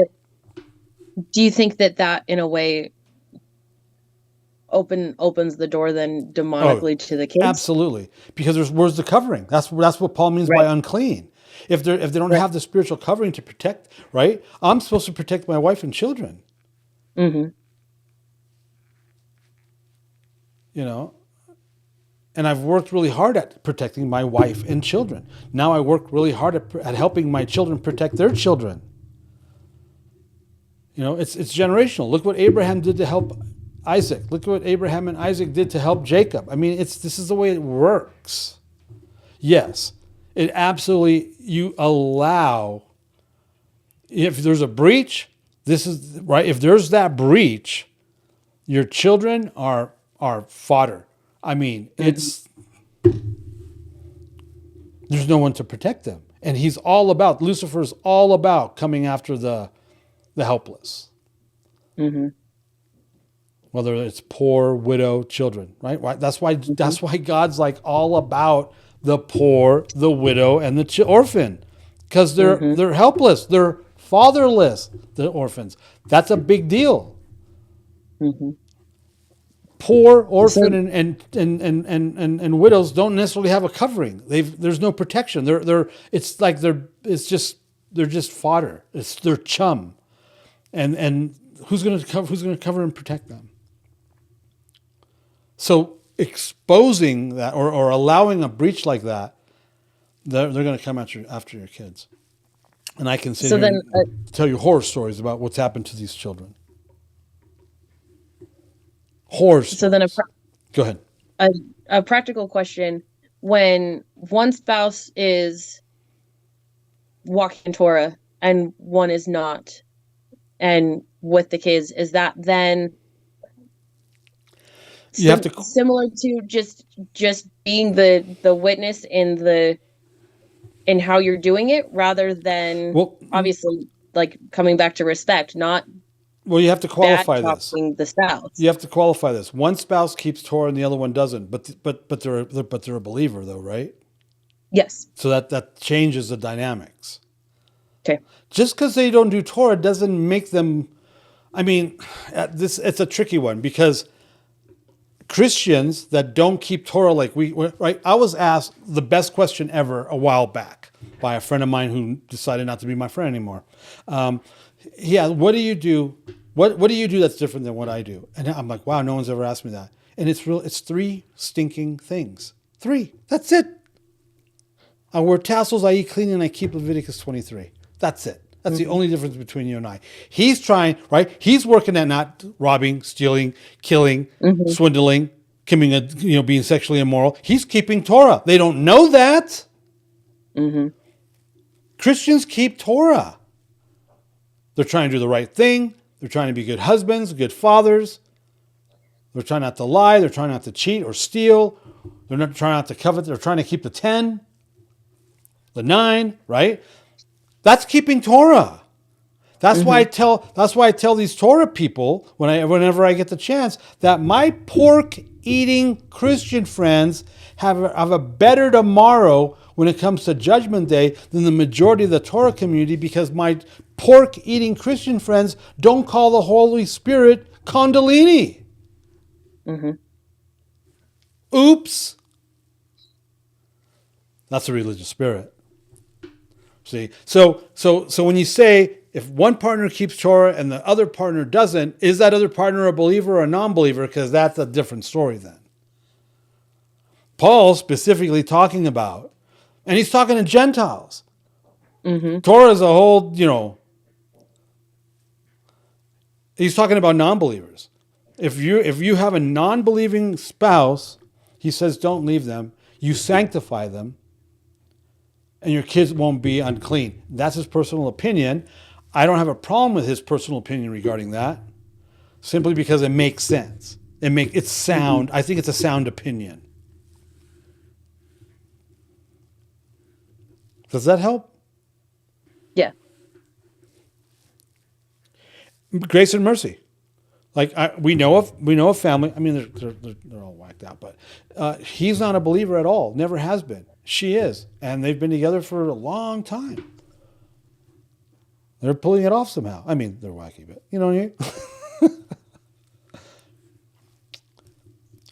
that in a way opens the door then demonically to the kids?
Absolutely. Because where's the covering? That's what Paul means by unclean. If they don't have the spiritual covering to protect, right? I'm supposed to protect my wife and children.
Mm-hmm.
You know, and I've worked really hard at protecting my wife and children. Now I work really hard at helping my children protect their children. You know, it's generational. Look what Abraham did to help Isaac. Look what Abraham and Isaac did to help Jacob. I mean, this is the way it works. Yes, it absolutely, you allow, if there's a breach, this is right. If there's that breach, your children are fodder. I mean, there's no one to protect them. And Lucifer's all about coming after the helpless.
Mm-hmm.
Whether it's poor, widow, children, right? That's why God's like all about the poor, the widow, and the orphan. Because they're helpless. They're fatherless, the orphans. That's a big deal.
Mm-hmm.
Poor, orphan, and widows don't necessarily have a covering. There's no protection. They're just fodder. It's their chum, and who's going to cover and protect them? So exposing that or allowing a breach like that, they're going to come after your kids, and I can sit here and tell you horror stories about what's happened to these children. Horror stories.
So then
Go ahead.
A practical question: when one spouse is walking in Torah and one is not, and with the kids, is that then similar to just being the witness in how you're doing it, rather than obviously like coming back to respect, not.
Well, you have to qualify this.
The spouse.
You have to qualify this. One spouse keeps Torah and the other one doesn't. But they're a believer though, right?
Yes.
So that changes the dynamics.
Okay.
Just because they don't do Torah doesn't make them. I mean, it's a tricky one because Christians that don't keep Torah like right. I was asked the best question ever a while back by a friend of mine who decided not to be my friend anymore. What do you do? What do you do that's different than what I do? And I'm like, wow, no one's ever asked me that. And it's 3 stinking things. 3. That's it. I wear tassels, I eat clean, and I keep Leviticus 23. That's it. That's the only difference between you and I. He's trying, right? He's working at not robbing, stealing, killing, swindling, being sexually immoral. He's keeping Torah. They don't know that.
Mm-hmm.
Christians keep Torah. They're trying to do the right thing. They're trying to be good husbands, good fathers. They're trying not to lie. They're trying not to cheat or steal. They're not trying not to covet. They're trying to keep the 10, the 9, right? That's keeping Torah. That's why I tell these Torah people whenever I get the chance that my pork eating Christian friends have a better tomorrow when it comes to Judgment Day than the majority of the Torah community, because my pork-eating Christian friends don't call the Holy Spirit Kundalini.
Mm-hmm.
Oops. That's a religious spirit. See, so when you say if one partner keeps Torah and the other partner doesn't, is that other partner a believer or a non-believer? Because that's a different story then. Paul's specifically talking about, and he's talking to Gentiles.
Mm-hmm.
Torah is a whole, he's talking about non-believers. If you have a non-believing spouse, he says don't leave them. You sanctify them, and your kids won't be unclean. That's his personal opinion. I don't have a problem with his personal opinion regarding that, simply because it makes sense. It's sound. I think it's a sound opinion. Does that help?
Yeah.
Grace and mercy. Like we know a family. I mean, they're all whacked out, but he's not a believer at all. Never has been. She is, and they've been together for a long time. They're pulling it off somehow. I mean, they're wacky, but you know what I mean.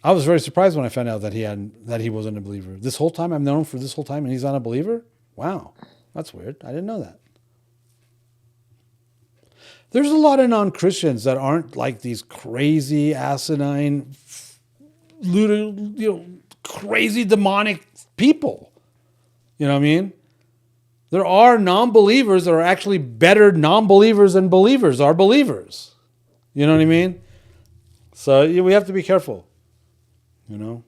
I was very surprised when I found out that he wasn't a believer. This whole time, I've known him for this whole time, and he's not a believer. Wow, That's weird. I didn't know that. There's a lot of non-Christians that aren't like these crazy, asinine, crazy demonic people. You know what I mean? There are non-believers that are actually better non-believers than believers are believers. You know what I mean? So we have to be careful. You know?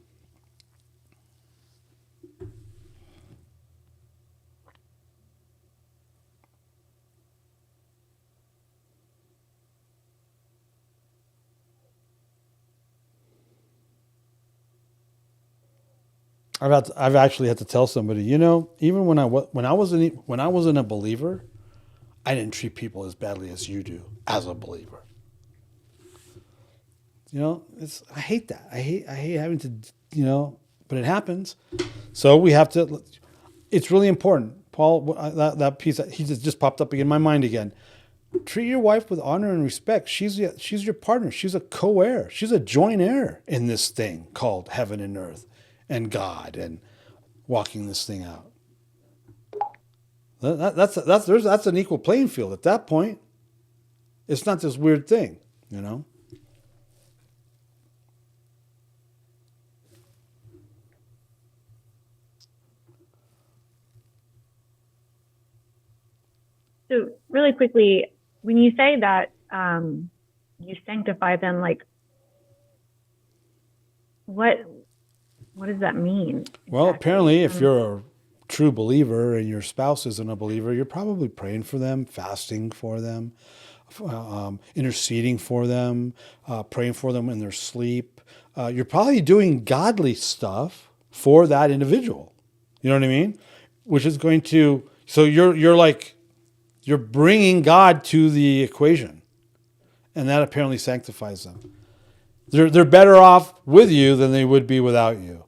I've actually had to tell somebody, even when I wasn't a believer, I didn't treat people as badly as you do as a believer. I hate that. I hate having to, but it happens. So we have to. It's really important, Paul. That piece he just popped up in my mind again. Treat your wife with honor and respect. She's your partner. She's a co-heir. She's a joint heir in this thing called heaven and earth. And God and walking this thing out. That's an equal playing field at that point. It's not this weird thing,
So really quickly, when you say that you sanctify them, like what does that mean?
Well, apparently, if you're a true believer and your spouse isn't a believer, you're probably praying for them, fasting for them, interceding for them, praying for them in their sleep. You're probably doing godly stuff for that individual. You know what I mean? Which is going to, so you're bringing God to the equation, and that apparently sanctifies them. They're better off with you than they would be without you.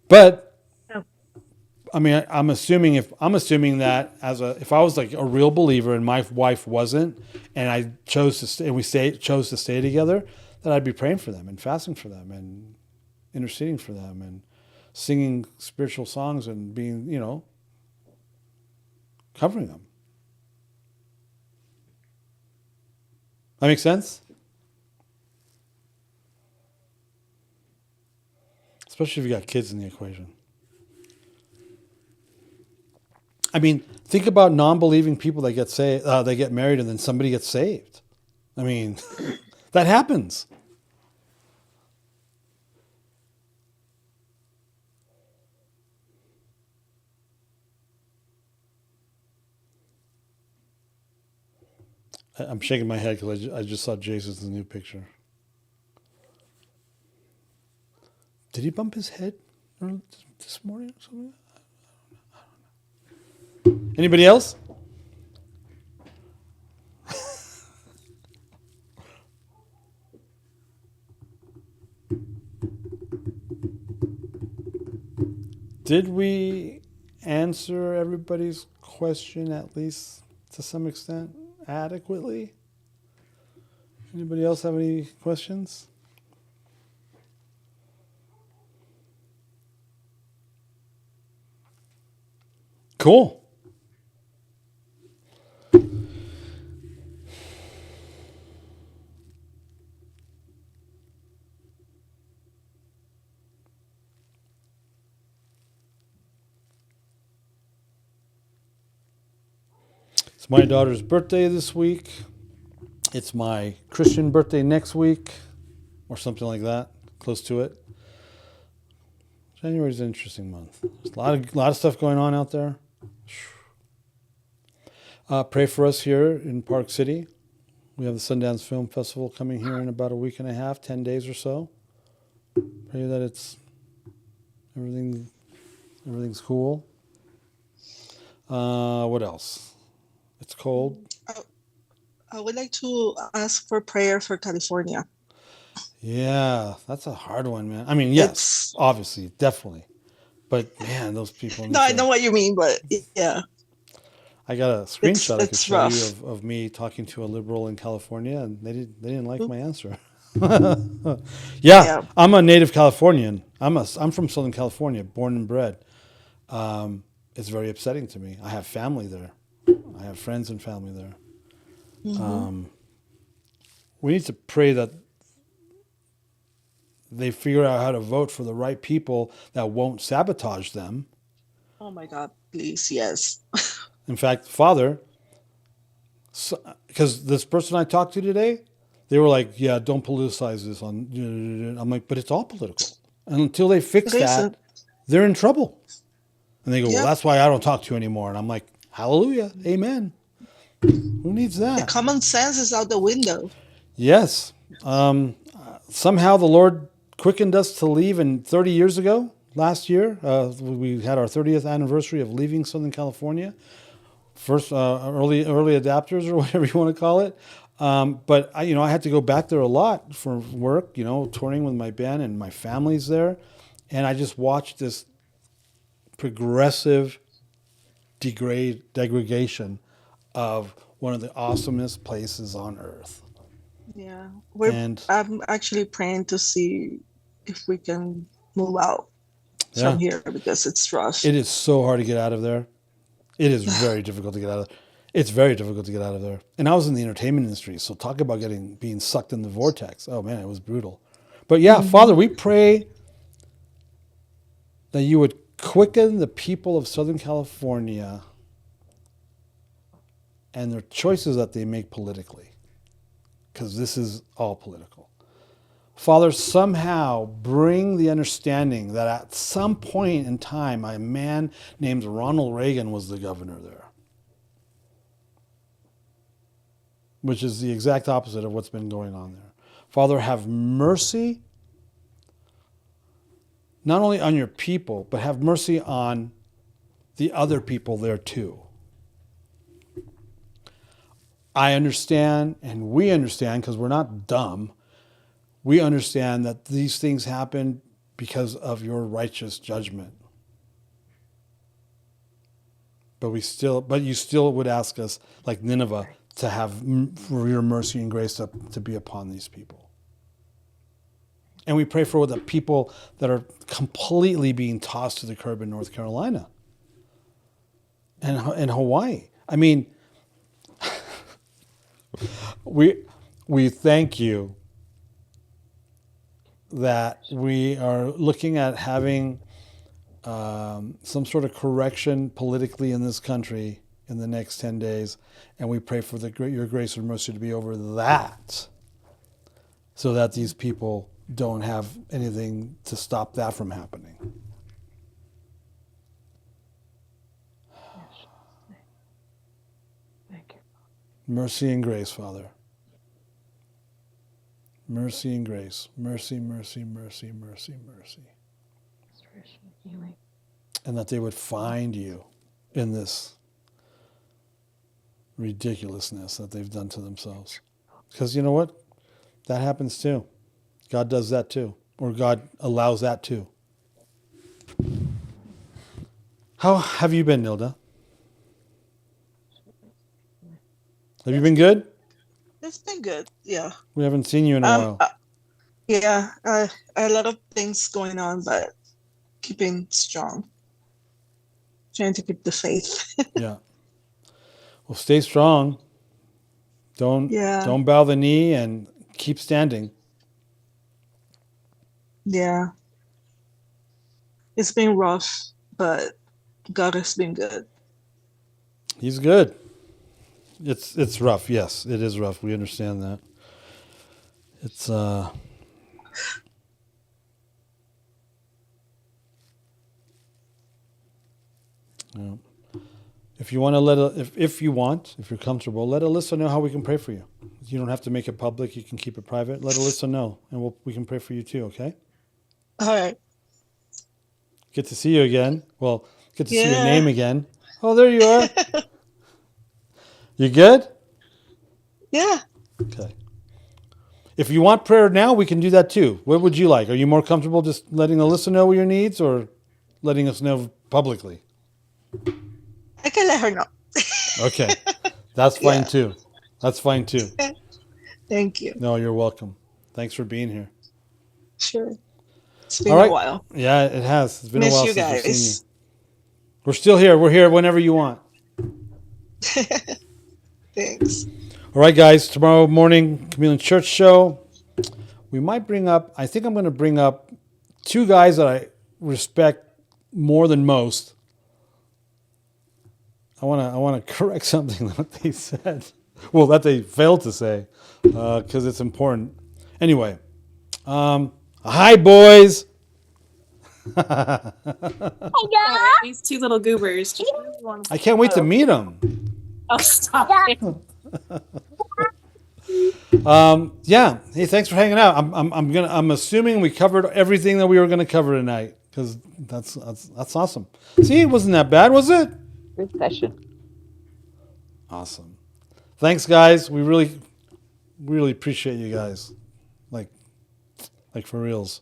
But I mean, I'm assuming that if I was like a real believer and my wife wasn't, and I chose to stay, and we chose to stay together, that I'd be praying for them and fasting for them and interceding for them and singing spiritual songs and being, covering them. That makes sense? Especially if you got kids in the equation. I mean, think about non-believing people that they get married and then somebody gets saved. I mean, that happens. I'm shaking my head because I just saw Jason's new picture. Did he bump his head this morning or something? I don't know. Anybody else? Did we answer everybody's question at least to some extent adequately? Anybody else have any questions? Cool. It's my daughter's birthday this week. It's my Christian birthday next week, or something like that, close to it. January is an interesting month. There's a lot of stuff going on out there. Pray for us here in Park City. We have the Sundance Film Festival coming here in about a week and a half, 10 days or so. Pray that everything's cool. What else? It's cold.
I would like to ask for prayer for California.
Yeah, that's a hard one, man. I mean, yes, obviously, definitely. But man, those people.
No, I know what you mean, but yeah.
I got a screenshot I could
it's
show
rough.
you of me talking to a liberal in California, and they didn't like my answer. Yeah, I'm a native Californian. I'm from Southern California, born and bred. it's very upsetting to me. I have family there. I have friends and family there. We need to pray that they figure out how to vote for the right people that won't sabotage them.
Oh my God, please, yes.
In fact, Father, because this person I talked to today, they were like, yeah, don't politicize this. I'm like, but it's all political. And until they fix
It
that,
isn't.
they're in trouble. And they go, well,
Yep.
that's why I don't talk to you anymore. And I'm like, hallelujah, amen. Who needs
The
that?
common sense is out the window.
Yes. Somehow the Lord quickened us to leave, and 30 years ago, last year, we had our 30th anniversary of leaving Southern California. First, early adapters or whatever you want to call it. But I had to go back there a lot for work, touring with my band, and my family's there. And I just watched this progressive degradation of one of the awesomest places on earth.
Yeah.
And
I'm actually praying to see if we can move out
Yeah.
from here because it's rough.
it is so hard to get out of there. It is very difficult to get out of there. It's very difficult to get out of there. And I was in the entertainment industry, so talk about being sucked in the vortex. Oh man, it was brutal. But yeah, Father, we pray that you would quicken the people of Southern California and their choices that they make politically, because this is all political. Father, somehow bring the understanding that at some point in time, a man named Ronald Reagan was the governor there, which is the exact opposite of what's been going on there. Father, have mercy not only on your people, but have mercy on the other people there too. I understand, and we understand, because we're not dumb, we understand that these things happen because of your righteous judgment. But you still would ask us, like Nineveh, to have for your mercy and grace to be upon these people. And we pray for the people that are completely being tossed to the curb in North Carolina and Hawaii. I mean, we thank you that we are looking at having some sort of correction politically in this country in the next 10 days. And we pray for your grace and mercy to be over that, so that these people don't have anything to stop that from happening.
Thank you.
Mercy and grace, Father. Mercy and grace. Mercy, mercy, mercy, mercy, mercy.
Restoration and healing.
And that they would find you in this ridiculousness that they've done to themselves. Because you know what? That happens too. God does that too. Or God allows that too. How have you been, Nilda? Have you been good?
It's been good. Yeah.
We haven't seen you in a while.
Yeah. A lot of things going on, but keeping strong. Trying to keep the faith.
Yeah. Well, stay strong. Don't bow the knee and keep standing.
Yeah. It's been rough, but God has been good.
He's good. It's rough. Yes, it is rough. We understand that. It's yeah. If you want to if you're comfortable, let Alyssa know how we can pray for you. You don't have to make it public. You can keep it private. Let Alyssa know, and we can pray for you too. Okay.
All right.
Good to see you again. Well, good to see your name again. Oh, there you are. You good?
Yeah.
Okay. If you want prayer now, we can do that too. What would you like? Are you more comfortable just letting Alyssa know your needs, or letting us know publicly?
I can let her know.
Okay. That's fine too. That's fine too.
Thank you.
No, you're welcome. Thanks for being here.
Sure. It's been
All right.
a while.
Yeah, it has. It's been
Miss
a while
you
since we've seen
guys.
We're still here. We're here whenever you want.
Thanks.
All right, guys. Tomorrow morning, Chameleon Church show. We might bring up, I think I'm going to bring up two guys that I respect more than most. I want to correct something that they said. Well, that they failed to say, because it's important. Anyway, hi, boys.
Sorry, these two little goobers. Just really want to
I can't wait to meet them.
Oh, stop it.
Yeah. Hey, thanks for hanging out. I'm assuming we covered everything that we were gonna cover tonight, because that's awesome. See, it wasn't that bad, was it?
Good session.
Awesome. Thanks, guys. We really appreciate you guys. Like for reals.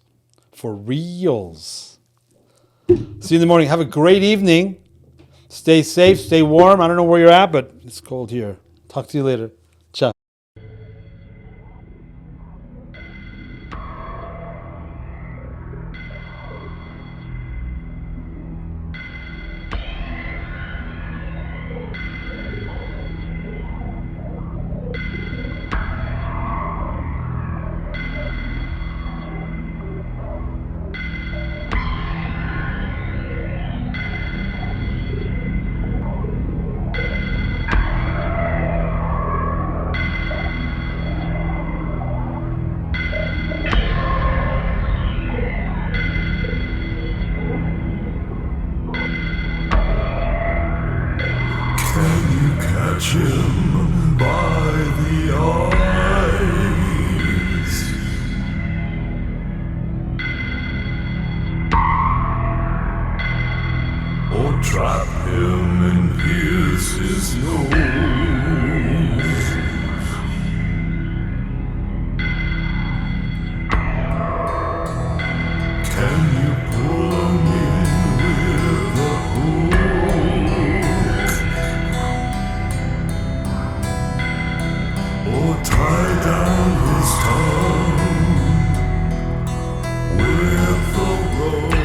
For reals. See you in the morning. Have a great evening. Stay safe, stay warm. I don't know where you're at, but it's cold here. Talk to you later. Ciao.
Can you catch him by the eyes? Or trap him and pierce his nose? Can you pull him in with a hook? Or tie down his tongue with a rope?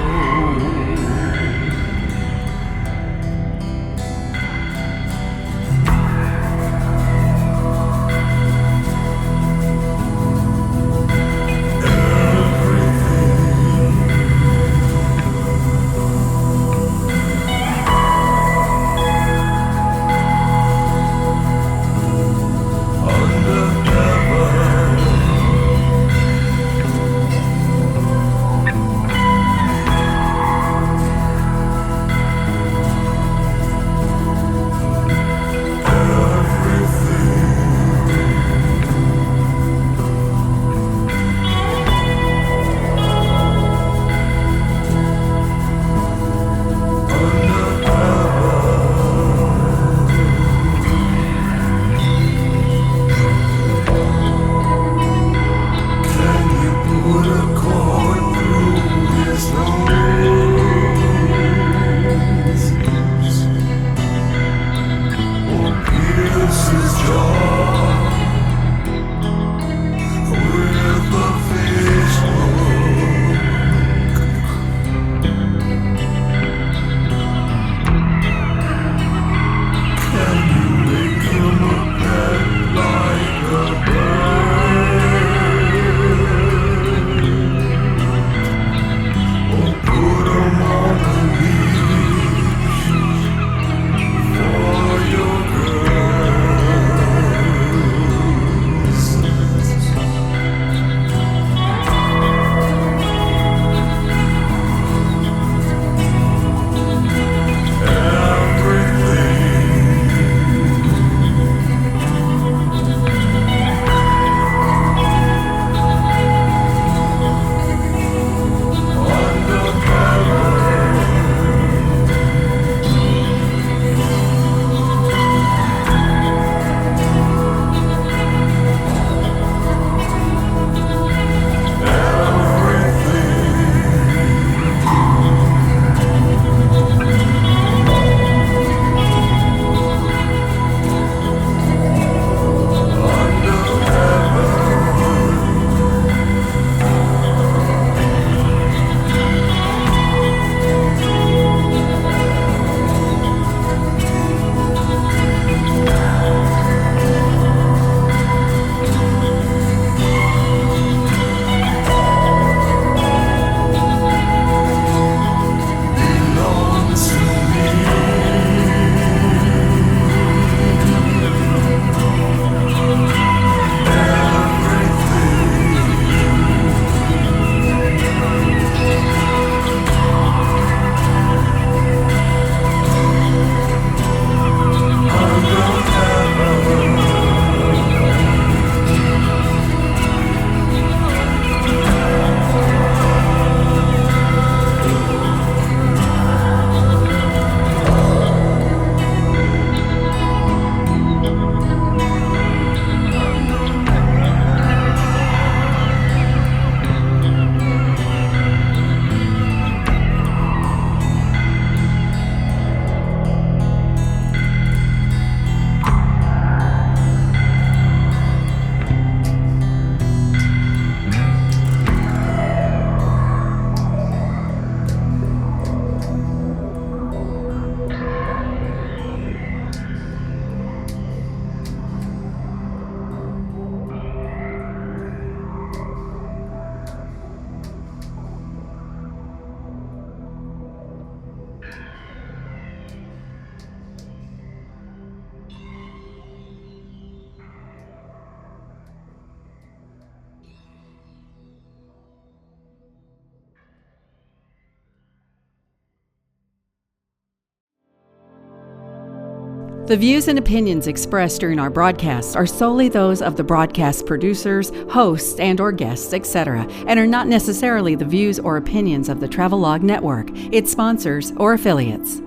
The views and opinions expressed during our broadcasts are solely those of the broadcast producers, hosts, and/or guests, etc., and are not necessarily the views or opinions of the Travelog Network, its sponsors, or affiliates.